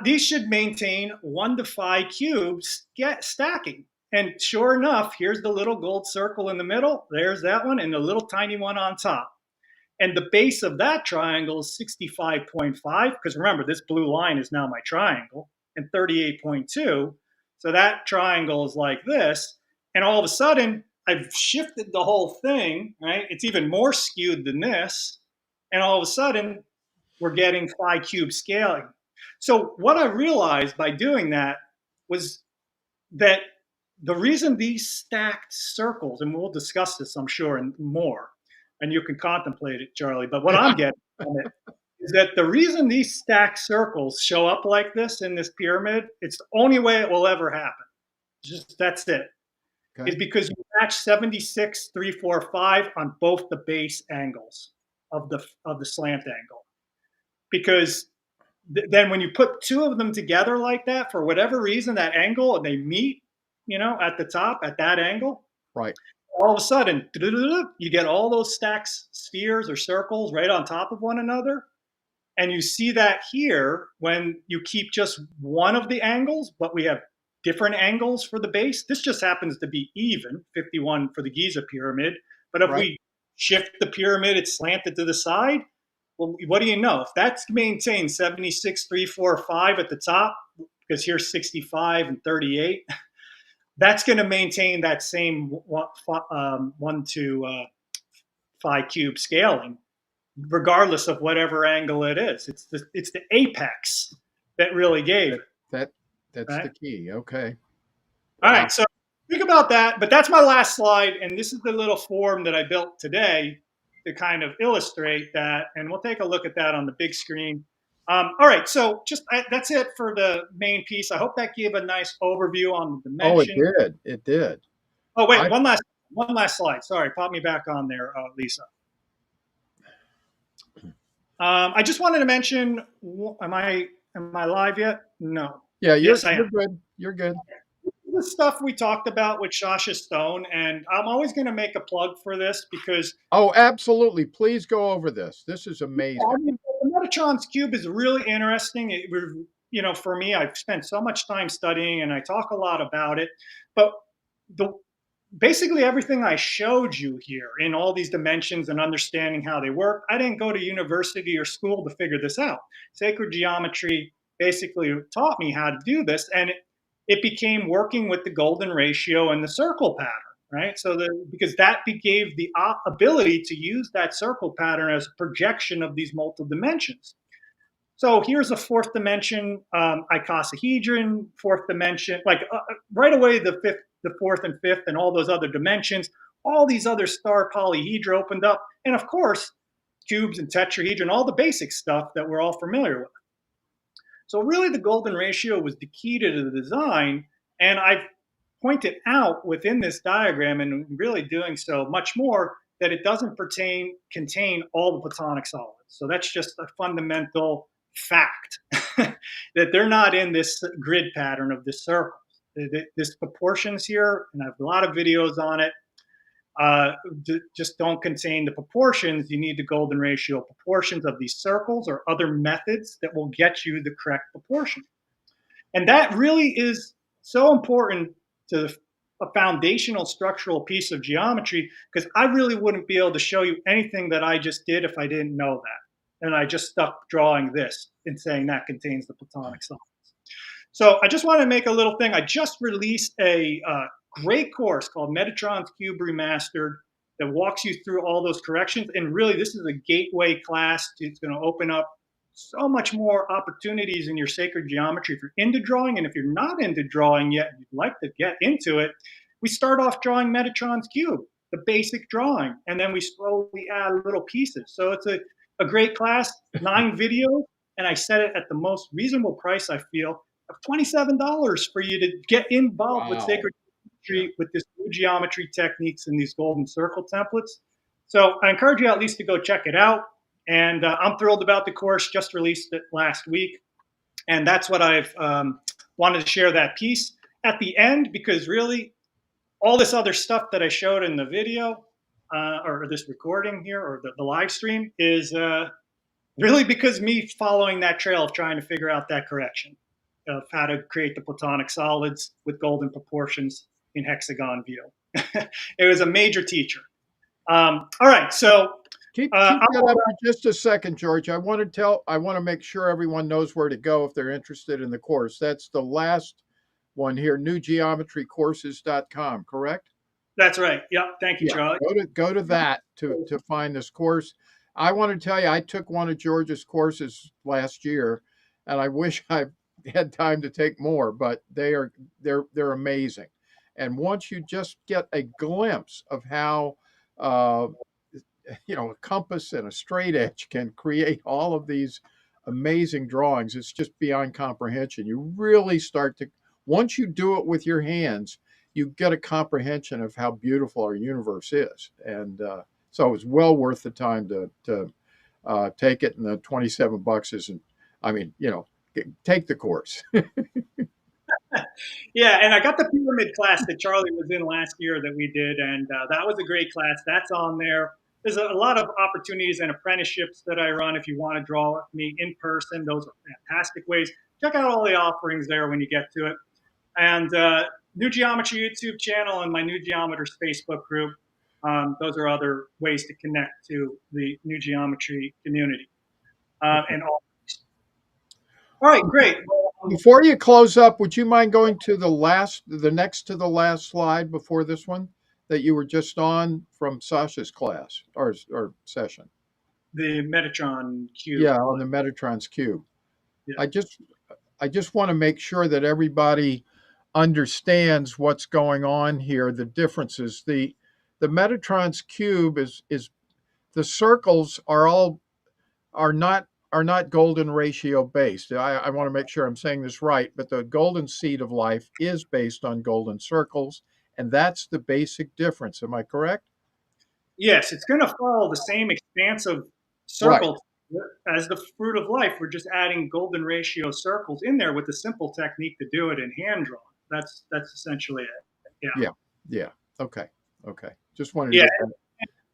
These should maintain 1 to phi cubes stacking. And sure enough, here's the little gold circle in the middle. There's that one and the little tiny one on top. And the base of that triangle is 65.5, because remember, this blue line is now my triangle, and 38.2. So that triangle is like this. And all of a sudden, I've shifted the whole thing, right? It's even more skewed than this. And all of a sudden, we're getting phi cube scaling. So what I realized by doing that was that the reason these stacked circles, and we'll discuss this, I'm sure, and more, and you can contemplate it, Charlie, but what I'm getting from it is that the reason these stacked circles show up like this in this pyramid, it's the only way it will ever happen. Just that's it. Okay. Is because you match 76.345 on both the base angles of the slant angle. Because then when you put two of them together like that, for whatever reason, that angle, and they meet, at the top at that angle, right? All of a sudden, you get all those stacks, spheres or circles right on top of one another. And you see that here when you keep just one of the angles, but we have different angles for the base. This just happens to be even, 51 for the Giza pyramid. But if we shift the pyramid, it's slanted to the side. Well, what do you know? If that's maintained 76.345 at the top, because here's 65 and 38, that's going to maintain that same 1 to phi cube scaling, regardless of whatever angle it is. It's the apex that really gave it. That's the key. Okay. All right. So think about that. But that's my last slide, and this is the little form that I built today to kind of illustrate that, and we'll take a look at that on the big screen. All right, so just that's it for the main piece. I hope that gave a nice overview on the dimension. Oh, it did. Oh, wait, one last slide. Sorry, pop me back on there, Lisa. I just wanted to mention, am I live yet? No. Yeah, you're good. You're good. The stuff we talked about with Shasha Stone, and I'm always going to make a plug for this because... Oh, absolutely. Please go over this. This is amazing. I mean, the Metatron's cube is really interesting. For me, I've spent so much time studying, and I talk a lot about it. But basically everything I showed you here in all these dimensions and understanding how they work, I didn't go to university or school to figure this out. Sacred Geometry basically taught me how to do this, and it became working with the golden ratio and the circle pattern. right? So because that gave the ability to use that circle pattern as a projection of these multiple dimensions. So here's a fourth dimension icosahedron, fourth dimension, like right away the fourth and fifth and all those other dimensions, all these other star polyhedra opened up. And of course, cubes and tetrahedron, all the basic stuff that we're all familiar with. So really the golden ratio was the key to the design. And I've pointed out within this diagram, and really doing so much more, that it doesn't contain all the platonic solids. So that's just a fundamental fact that they're not in this grid pattern of this circle. This proportions here, and I have a lot of videos on it, just don't contain the proportions. You need the golden ratio proportions of these circles or other methods that will get you the correct proportion. And that really is so important to a foundational structural piece of geometry, because I really wouldn't be able to show you anything that I just did if I didn't know that. And I just stuck drawing this and saying that contains the platonic solids. So I just want to make a little thing. I just released a great course called Metatron's Cube Remastered that walks you through all those corrections. And really, this is a gateway class. It's going to open up so much more opportunities in your sacred geometry if you're into drawing. And if you're not into drawing yet, and you'd like to get into it, we start off drawing Metatron's cube, the basic drawing, and then we slowly add little pieces. So it's a great class, 9 videos, and I set it at the most reasonable price, I feel, of $27 for you to get involved with sacred geometry, with this new geometry techniques and these golden circle templates. So I encourage you at least to go check it out. And I'm thrilled about the course, just released it last week. And that's what I've wanted to share that piece at the end, because really all this other stuff that I showed in the video or this recording here or the live stream is really because me following that trail of trying to figure out that correction of how to create the platonic solids with golden proportions in hexagon view. It was a major teacher. All right, so keep that up for just a second, George. I want to make sure everyone knows where to go if they're interested in the course. That's the last one here, newgeometrycourses.com, correct? That's right. Yeah. Thank you, Charlie. Go to that to find this course. I want to tell you, I took one of George's courses last year, and I wish I had time to take more, but they're amazing. And once you just get a glimpse of how a compass and a straight edge can create all of these amazing drawings, it's just beyond comprehension. You really start to, once you do it with your hands, you get a comprehension of how beautiful our universe is. And so it was well worth the time to take it. And the $27 isn't, take the course. Yeah, and I got the pyramid class that Charlie was in last year that we did, and that was a great class. That's on there. There's a lot of opportunities and apprenticeships that I run if you want to draw with me in person. Those are fantastic ways. Check out all the offerings there when you get to it. And New Geometry YouTube channel and my New Geometers Facebook group. Those are other ways to connect to the New Geometry community. And all right, great. Before you close up, would you mind going to the next to the last slide before this one that you were just on from Sasha's class or session? The Metatron cube. Yeah, on the Metatron's cube. Yeah. I just want to make sure that everybody understands what's going on here, the differences. The Metatron's cube is the circles are not golden ratio based. I want to make sure I'm saying this right, but the golden seed of life is based on golden circles, and that's the basic difference. Am I correct? Yes, it's going to follow the same expansive circle as the fruit of life. We're just adding golden ratio circles in there with a simple technique to do it in hand drawing. That's essentially it. Yeah. Okay. Just wanted to get that.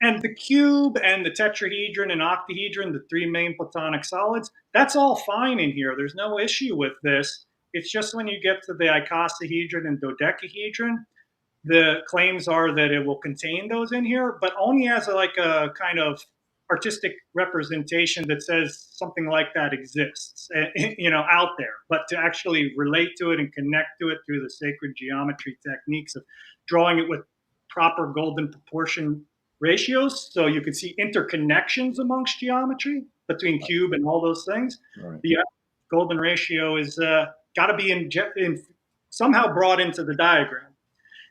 And the cube and the tetrahedron and octahedron, the 3 main platonic solids, that's all fine in here. There's no issue with this. It's just when you get to the icosahedron and dodecahedron, the claims are that it will contain those in here, but only as a kind of artistic representation that says something like that exists, out there. But to actually relate to it and connect to it through the sacred geometry techniques of drawing it with proper golden proportion ratios, so you can see interconnections amongst geometry between cube and all those things. Right. The golden ratio is got to be somehow brought into the diagram.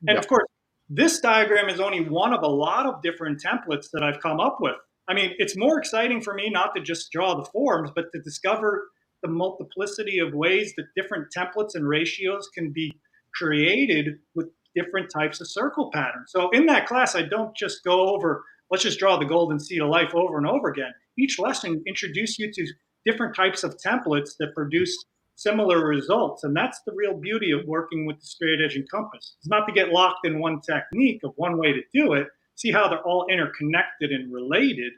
And of course, this diagram is only one of a lot of different templates that I've come up with. I mean, it's more exciting for me not to just draw the forms, but to discover the multiplicity of ways that different templates and ratios can be created with different types of circle patterns. So in that class, I don't just go over, let's just draw the golden seed of life over and over again. Each lesson introduces you to different types of templates that produce similar results. And that's the real beauty of working with the straight edge and compass. It's not to get locked in one technique of one way to do it, see how they're all interconnected and related.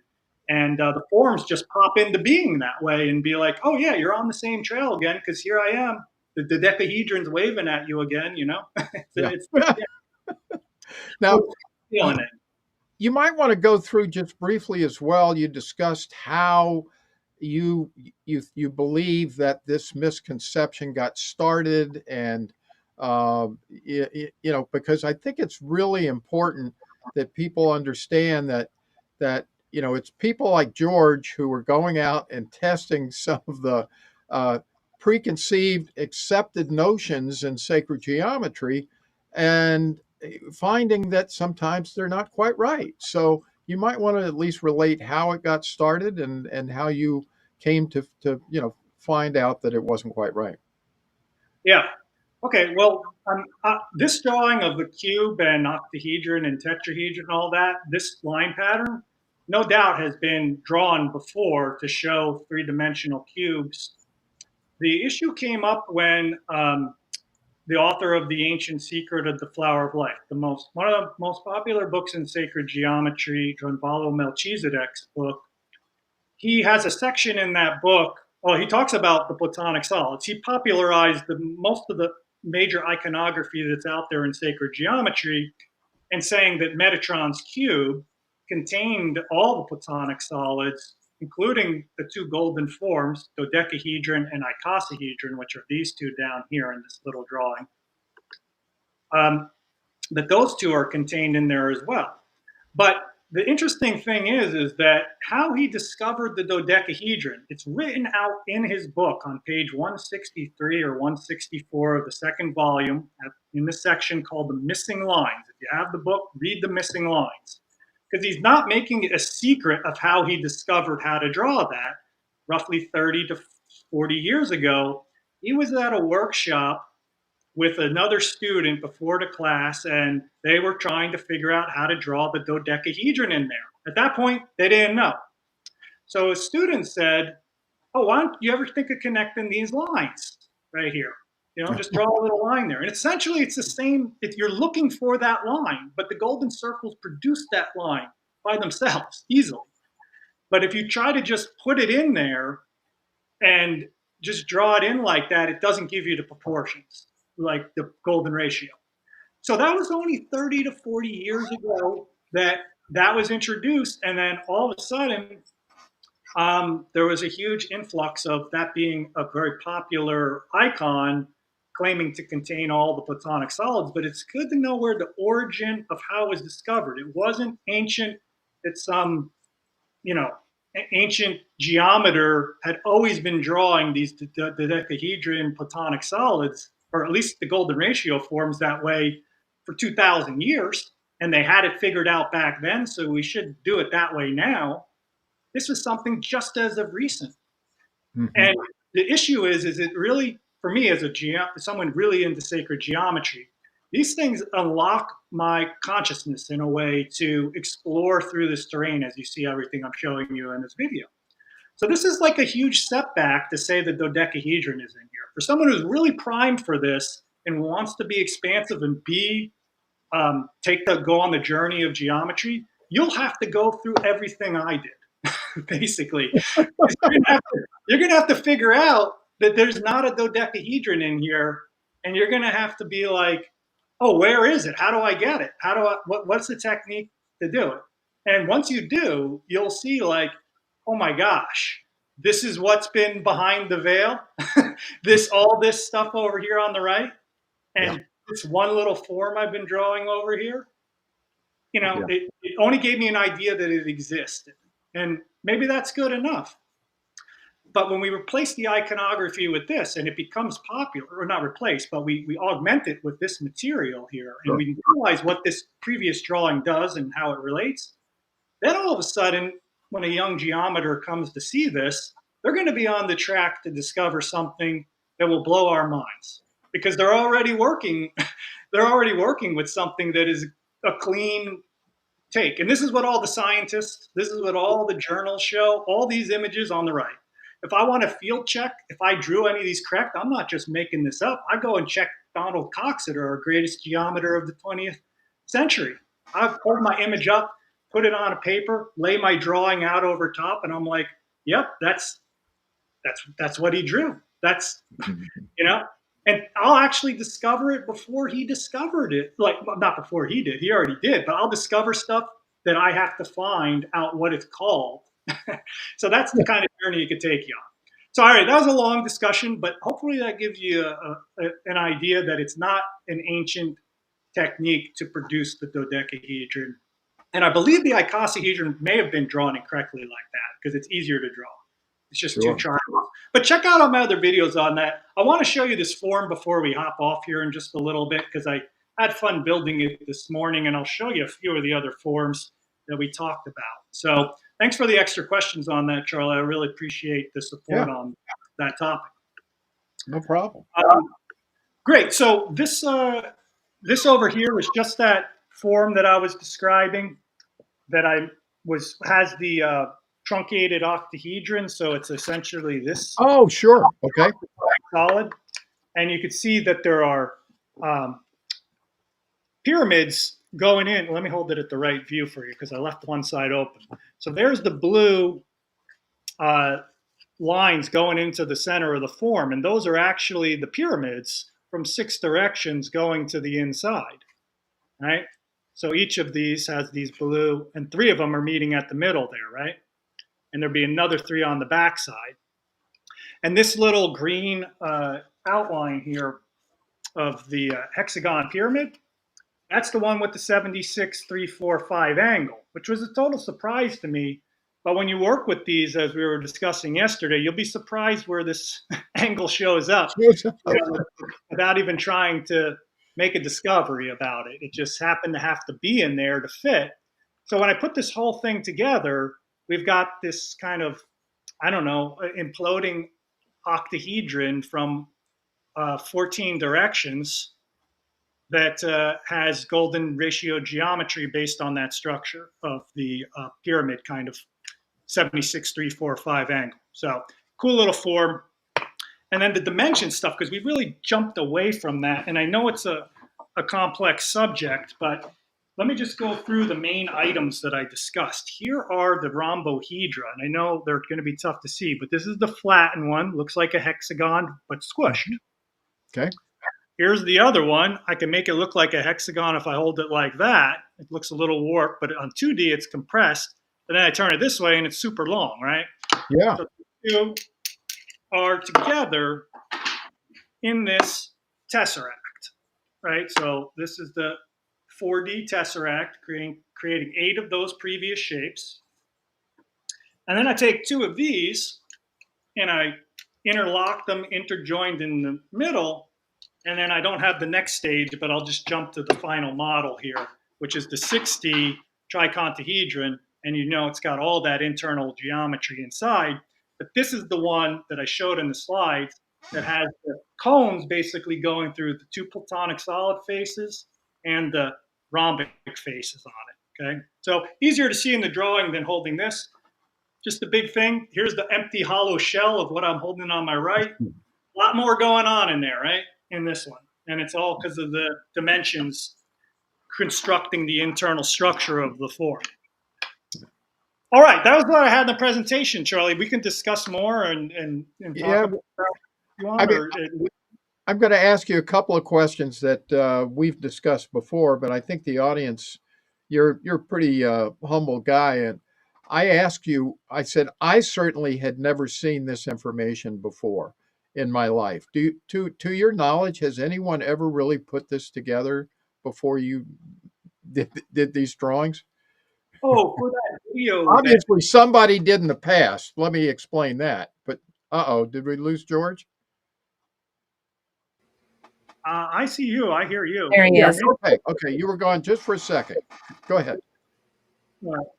And the forms just pop into being that way and be like, oh yeah, you're on the same trail again, because here I am. The dodecahedron's waving at you again, you know? Now, feeling it. you might want to go through just briefly as well. You discussed how you believe that this misconception got started, and you know, because I think it's really important that people understand that you know, it's people like George who are going out and testing some of the preconceived accepted notions in sacred geometry and finding that sometimes they're not quite right. So you might want to at least relate how it got started and how you came to you know, find out that it wasn't quite right. Yeah. Okay. Well, this drawing of the cube and octahedron and tetrahedron and all that, this line pattern, no doubt has been drawn before to show three-dimensional cubes. The issue came up when the author of The Ancient Secret of the Flower of Life, one of the most popular books in sacred geometry, Gonzalo Melchizedek's book, he has a section in that book. Well, he talks about the Platonic solids. He popularized most of the major iconography that's out there in sacred geometry, and saying that Metatron's cube contained all the Platonic solids, including the two golden forms, dodecahedron and icosahedron, which are these two down here in this little drawing. That those two are contained in there as well. But the interesting thing is that how he discovered the dodecahedron, it's written out in his book on page 163 or 164 of the second volume in the section called The Missing Lines. If you have the book, read The Missing Lines. Because he's not making it a secret of how he discovered how to draw that. Roughly 30 to 40 years ago, he was at a workshop with another student before the class, and they were trying to figure out how to draw the dodecahedron in there. At that point, they didn't know. So a student said, oh, why don't you ever think of connecting these lines right here? You know, just draw a little line there. And essentially, it's the same. If you're looking for that line, but the golden circles produce that line by themselves easily. But if you try to just put it in there and just draw it in like that, it doesn't give you the proportions, like the golden ratio. So that was only 30 to 40 years ago that was introduced. And then all of a sudden, there was a huge influx of that being a very popular icon claiming to contain all the Platonic solids. But it's good to know where the origin of how it was discovered. It wasn't ancient that some, you know, ancient geometer had always been drawing these dodecahedron Platonic solids, or at least the golden ratio forms that way for 2,000 years. And they had it figured out back then, so we should do it that way now. This was something just as of recent. Mm-hmm. And the issue is it really, for me as someone really into sacred geometry, these things unlock my consciousness in a way to explore through this terrain, as you see everything I'm showing you in this video. So this is like a huge setback to say the dodecahedron is in here. For someone who's really primed for this and wants to be expansive and go on the journey of geometry, you'll have to go through everything I did, basically. You're gonna have to figure out that there's not a dodecahedron in here, and you're gonna have to be like, oh, where is it? How do I get it? What's the technique to do it? And once you do, you'll see like, oh my gosh, this is what's been behind the veil. all this stuff over here on the right. And it's one little form I've been drawing over here. Yeah. it only gave me an idea that it existed. And maybe that's good enough. But when we replace the iconography with this and it becomes popular, or not replace, but we augment it with this material here, and Sure. we realize what this previous drawing does and how it relates, then all of a sudden, when a young geometer comes to see this, they're going to be on the track to discover something that will blow our minds, because they're already working with something that is a clean take. And this is what all the scientists, this is what all the journals show, all these images on the right. If I want to field check, if I drew any of these correct, I'm not just making this up. I go and check Donald Coxeter, our greatest geometer of the 20th century. I hold my image up, put it on a paper, lay my drawing out over top, and I'm like, yep, that's what he drew. That's, and I'll actually discover it before he discovered it. Like, not before he did, he already did, but I'll discover stuff that I have to find out what it's called. So that's the kind of journey it could take you on. So, all right, that was a long discussion, but hopefully that gives you an idea that it's not an ancient technique to produce the dodecahedron. And I believe the icosahedron may have been drawn incorrectly like that because it's easier to draw. It's just two triangles. But check out all my other videos on that. I want to show you this form before we hop off here in just a little bit, because I had fun building it this morning, and I'll show you a few of the other forms that we talked about. So thanks for the extra questions on that, Charlie. I really appreciate the support on that topic. No problem. Great. So this over here was just that form that I was describing that has the truncated octahedron. So it's essentially this. Oh, sure. Okay. Solid. And you can see that there are pyramids going in. Let me hold it at the right view for you because I left one side open. So there's the blue lines going into the center of the form. And those are actually the pyramids from 6 directions going to the inside, right? So each of these has these blue, and 3 of them are meeting at the middle there, right? And there'll be another 3 on the back side. And this little green outline here of the hexagon pyramid, that's the one with the 76.345 angle, which was a total surprise to me. But when you work with these, as we were discussing yesterday, you'll be surprised where this angle shows up without even trying to make a discovery about it. It just happened to have to be in there to fit. So when I put this whole thing together, we've got this kind of, I don't know, imploding octahedron from 14 directions that has golden ratio geometry based on that structure of the pyramid kind of 76.345 angle. So cool little form. And then the dimension stuff, because we really jumped away from that. And I know it's a complex subject, but let me just go through the main items that I discussed. Here are the rhombohedra. And I know they're going to be tough to see, but this is the flattened one. Looks like a hexagon, but squished. Okay. Here's the other one. I can make it look like a hexagon if I hold it like that. It looks a little warped, but on 2D, it's compressed. And then I turn it this way, and it's super long, right? Yeah. So the two are together in this tesseract, right? So this is the 4D tesseract, creating 8 of those previous shapes. And then I take 2 of these, and I interlock them, interjoined in the middle, and then I don't have the next stage, but I'll just jump to the final model here, which is the 6D tricontahedron. And you know it's got all that internal geometry inside. But this is the one that I showed in the slides that has the cones basically going through the 2 platonic solid faces and the rhombic faces on it, okay? So easier to see in the drawing than holding this. Just the big thing, here's the empty hollow shell of what I'm holding on my right. A lot more going on in there, right, in this one. And it's all because of the dimensions constructing the internal structure of the form. All right, that was what I had in the presentation, Charlie. We can discuss more and talk about if you want. I'm going to ask you a couple of questions that we've discussed before, but I think the audience, you're a pretty humble guy, and I asked you. I said I certainly had never seen this information before in my life. To your knowledge, has anyone ever really put this together before you did these drawings. Oh, for that video that Obviously, somebody did in the past. Let me explain that. But did we lose George? I see you, I hear you. There he Yeah. is. Okay. You were gone just for a second. Go ahead. Well,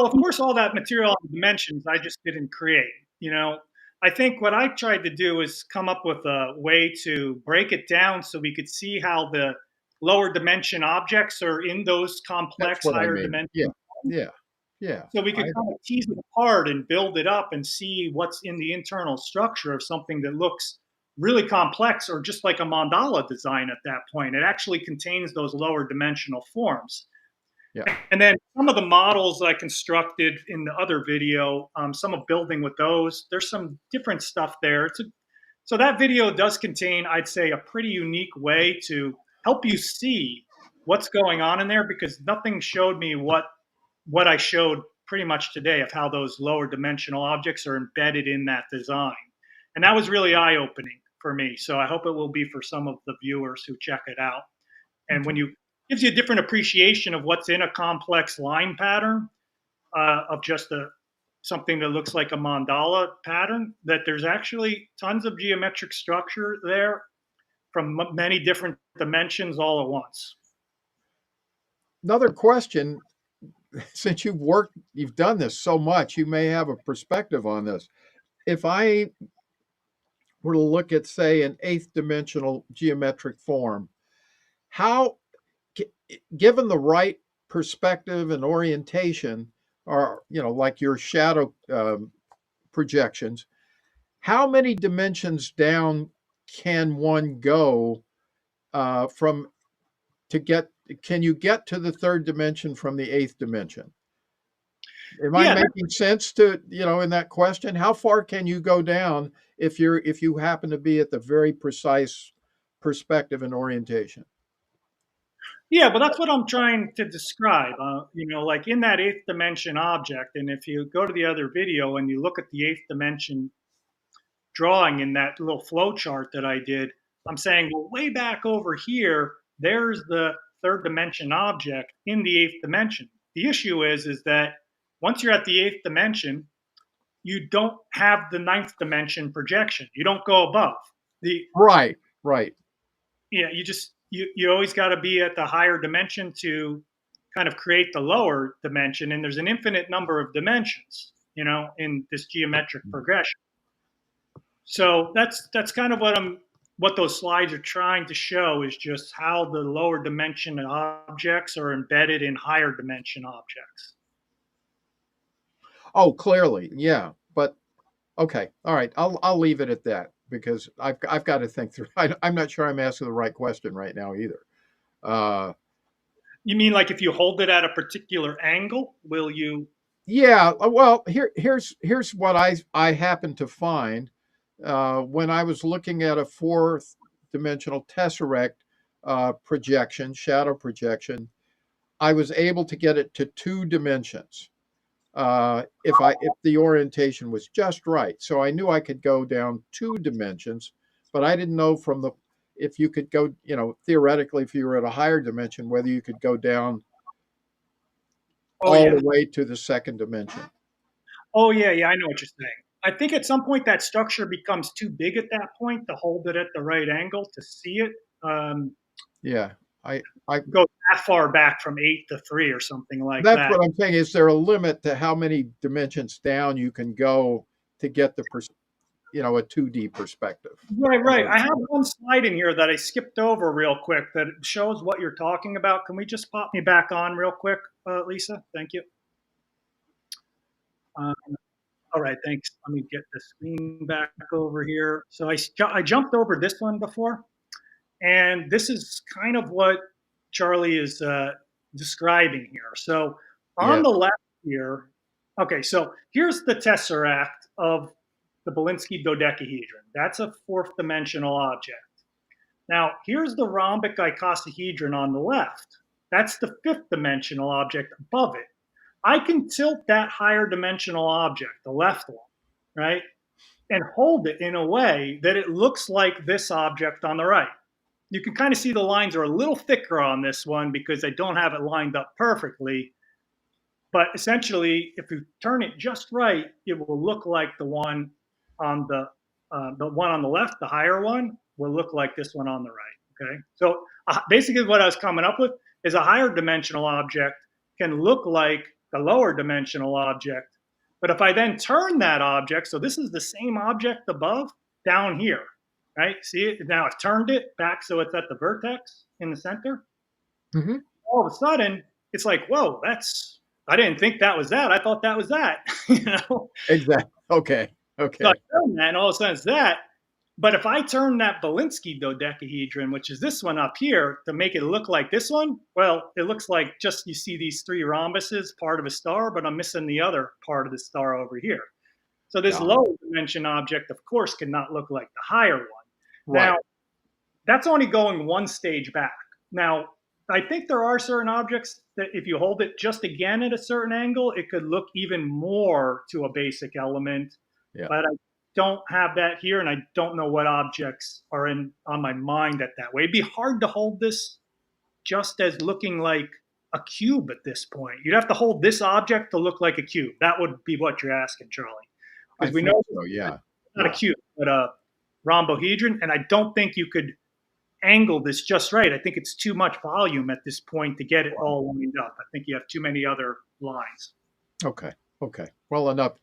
of course, all that material on dimensions I just didn't create. You know, I think what I tried to do is come up with a way to break it down so we could see how the lower dimension objects are in those That's complex what I higher mean. dimensions. Yeah. So we could I, kind of tease it apart and build it up and see what's in the internal structure of something that looks really complex or just like a mandala design at that point. It actually contains those lower dimensional forms. yeah. And then some of the models I constructed in the other video, some of building with those, there's some different stuff there. So that video does contain, I'd say, a pretty unique way to help you see what's going on in there, because nothing showed me what I showed pretty much today of how those lower dimensional objects are embedded in that design. And that was really eye-opening for me. So I hope it will be for some of the viewers who check it out. And when you gives you a different appreciation of what's in a complex line pattern of just something that looks like a mandala pattern, that there's actually tons of geometric structure there from many different dimensions all at once. Another question, since you've done this so much, you may have a perspective on this. If I were to look at, say, an eighth dimensional geometric form, how, given the right perspective and orientation, or like your shadow projections, how many dimensions down can one go from to get? Can you get to the third dimension from the eighth dimension? Am I Yeah, making sense to in that question? How far can you go down if you happen to be at the very precise perspective and orientation? yeah, but that's what I'm trying to describe. Like in that eighth dimension object, and if you go to the other video and you look at the eighth dimension drawing in that little flow chart that I did, I'm saying, well, way back over here, there's the third dimension object in the eighth dimension. The issue is that once you're at the eighth dimension, you don't have the ninth dimension projection. You don't go above the Right, right. yeah. You always got to be at the higher dimension to kind of create the lower dimension, and there's an infinite number of dimensions, in this geometric progression. So that's kind of what those slides are trying to show, is just how the lower dimension objects are embedded in higher dimension objects. Oh, clearly, yeah. But okay, all right. I'll leave it at that because I've got to think through. I'm not sure I'm asking the right question right now either. Uh, You mean like if you hold it at a particular angle, will you? yeah. Well, here's what I happened to find when I was looking at a fourth dimensional tesseract projection, shadow projection. I was able to get it to two dimensions if the orientation was just right. So I knew I could go down two dimensions, but I didn't know if you could go, theoretically, if you were at a higher dimension, whether you could go down Oh all yeah. the way to the second dimension. Oh yeah, yeah. I know what you're saying. I think at some point that structure becomes too big at that point to hold it at the right angle to see it. Yeah, I Go that far back from 8 to 3 or something like that's that. what I'm saying. Is there a limit to how many dimensions down you can go to get a 2D perspective? Right. I have one slide in here that I skipped over real quick that shows what you're talking about. Can we just pop me back on real quick, Lisa? Thank you. All right, thanks. Let me get the screen back over here. So I jumped over this one before, and this is kind of what Charlie is describing here. So on Yeah. the left here, okay, so here's the tesseract of the Belinsky dodecahedron. That's a fourth dimensional object. Now, here's the rhombic icosahedron on the left. That's the fifth dimensional object above it. I can tilt that higher dimensional object, the left one, right, and hold it in a way that it looks like this object on the right. you can kind of see the lines are a little thicker on this one because I don't have it lined up perfectly. But essentially, if you turn it just right, it will look like the one on the left, the higher one, will look like this one on the right. Okay, so basically, what I was coming up with is a higher dimensional object can look like the lower dimensional object. But if I then turn that object, so this is the same object above down here, right? See it now? I've turned it back so it's at the vertex in the center. Mm-hmm. All of a sudden, it's like, whoa, I didn't think that was that. I thought that was that. You know? Exactly. Okay. Okay. So I turn that, and all of a sudden it's that. But if I turn that Belinsky dodecahedron, which is this one up here, to make it look like this one, well, it looks like just you see these three rhombuses, part of a star, but I'm missing the other part of the star over here. So this lower dimension object, of course, cannot look like the higher one. Right. Now, that's only going one stage back. Now, I think there are certain objects that if you hold it just again at a certain angle, it could look even more to a basic element. Yeah. But I don't have that here, and I don't know what objects are on my mind that way. It'd be hard to hold this just as looking like a cube at this point. You'd have to hold this object to look like a cube. That would be what you're asking, Charlie. Because we know so, yeah. Not a cube, but a rhombohedron, and I don't think you could angle this just right. I think it's too much volume at this point to get it all lined up. I think you have too many other lines. Okay. Well, enough.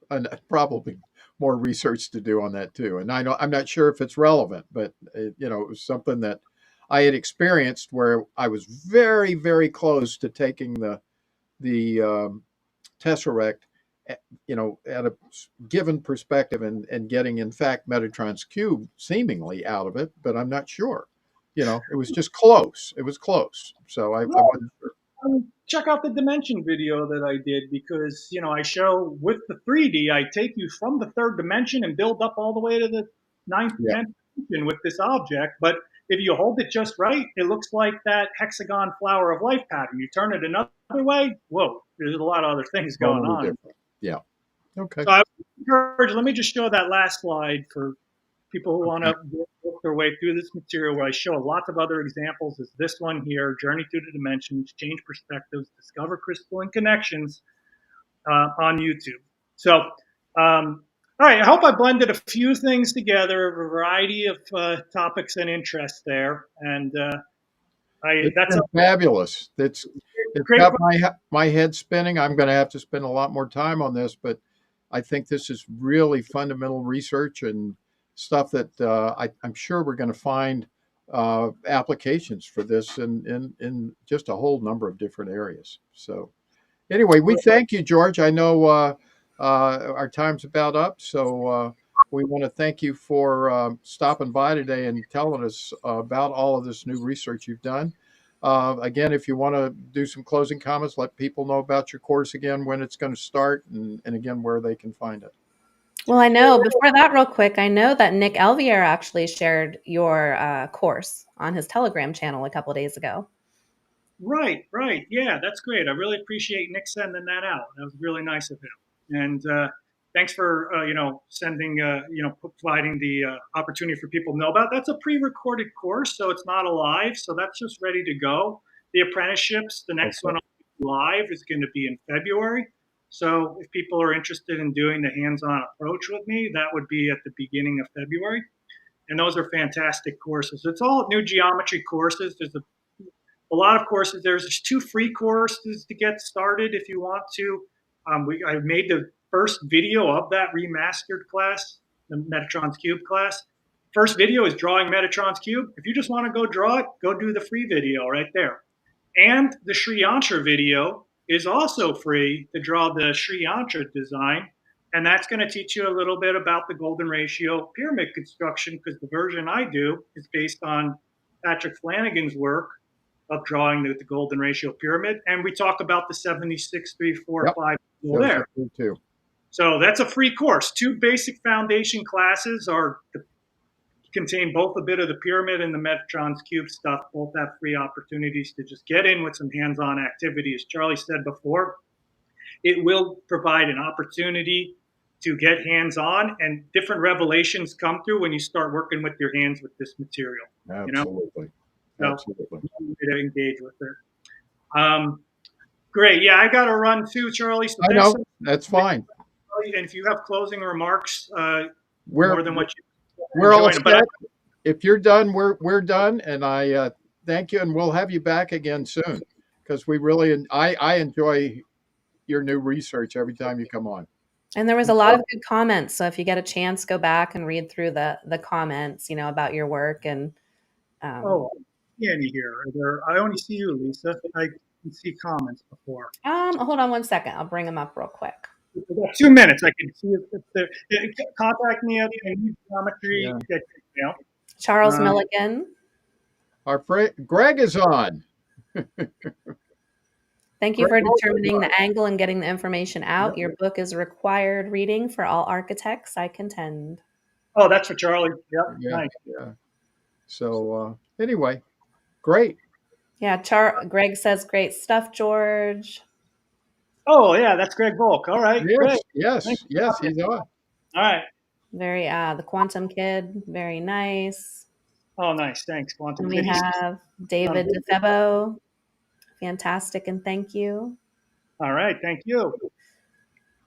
Probably more research to do on that too. And I'm not sure if it's relevant, but it was something that I had experienced where I was very, very close to taking the tesseract, at a given perspective and getting, in fact, Metatron's cube seemingly out of it, but I'm not sure. It was just close. It was close. So I wasn't sure. Check out the dimension video that I did because, I show with the 3D, I take you from the third dimension and build up all the way to the ninth, 10th dimension with this object. But if you hold it just right, it looks like that hexagon flower of life pattern. You turn it another way, whoa, there's a lot of other things going on. Different. Yeah. Okay. So I would encourage, let me just show that last slide for people who want to work their way through this material, where I show lots of other examples. Is this one here, Journey Through the Dimensions, Change Perspectives, Discover Crystalline Connections on YouTube. So, all right, I hope I blended a few things together, a variety of topics and interests there. And that's fabulous. It's got my head spinning. I'm going to have to spend a lot more time on this, but I think this is really fundamental research and stuff that I'm sure we're going to find applications for this in just a whole number of different areas. So anyway, we thank you, George. I know our time's about up, so we want to thank you for stopping by today and telling us about all of this new research you've done. Again, if you want to do some closing comments, let people know about your course again, when it's going to start, and again, where they can find it. Well, I know before that, real quick, I know that Nick Elvier actually shared your course on his Telegram channel a couple of days ago. Right. Yeah, that's great. I really appreciate Nick sending that out. That was really nice of him. And thanks for, sending, providing the opportunity for people to know about. That's a pre-recorded course, so it's not a live. So that's just ready to go. The apprenticeships, the next one live is going to be in February. So if people are interested in doing the hands-on approach with me, that would be at the beginning of February. And those are fantastic courses. It's all new geometry courses. There's a lot of courses. There's 2 free courses to get started if you want to. I made the first video of that remastered class, the Metatron's Cube class. First video is drawing Metatron's Cube. If you just want to go draw it, go do the free video right there. And the Sri Yantra video is also free to draw the Sri Yantra design. And that's going to teach you a little bit about the golden ratio pyramid construction, because the version I do is based on Patrick Flanagan's work of drawing the golden ratio pyramid. And we talk about the 76, 3, 4, 5 there. Too. So that's a free course. 2 basic foundation classes contain both a bit of the pyramid and the Metatron's Cube stuff. Both have free opportunities to just get in with some hands-on activity. As Charlie said before, it will provide an opportunity to get hands-on, and different revelations come through when you start working with your hands with this material. Absolutely. So absolutely. to engage with it. Great. Yeah, I got to run too, Charlie. So I thanks. know, that's fine. And if you have closing remarks, We're more than what we're all enjoying, but set. If you're done, we're done, and I thank you, and we'll have you back again soon because we really I enjoy your new research every time you come on. And there was a lot of good comments. So if you get a chance, go back and read through the comments, about your work. And oh, Annie here. I only see you, Lisa. I can see comments before. Hold on one second. I'll bring them up real quick. 2 minutes. I can see if they're, contact me at geometry. Yeah. Charles Milligan. Our friend Greg is on. Thank you for determining the angle and getting the information out. Yep. Your book is required reading for all architects, I contend. Oh, that's for Charlie. Yep. Yeah. Nice. Yeah. So anyway, great. Yeah. Greg says great stuff, George. Oh yeah, that's Greg Volk. All right. Yes. Great. Yes. Yes. He's on. All right. Very the Quantum Kid. Very nice. Oh, nice. Thanks, Quantum Kid. And we have David DeFebo. Fantastic, and thank you. All right, thank you.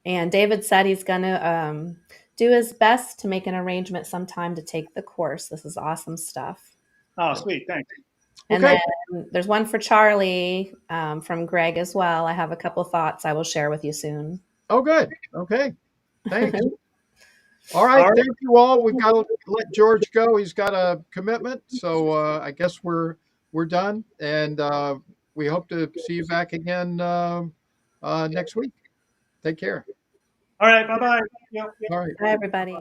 And David said he's going to do his best to make an arrangement sometime to take the course. This is awesome stuff. Oh, sweet. Thanks. And then there's one for Charlie from Greg as well. I have a couple thoughts I will share with you soon. Oh, good. Okay. Thanks. All right. Thank you all. We've got to let George go. He's got a commitment. So I guess we're done. And we hope to see you back again next week. Take care. All right. Bye-bye. Yep. All right. Bye, everybody.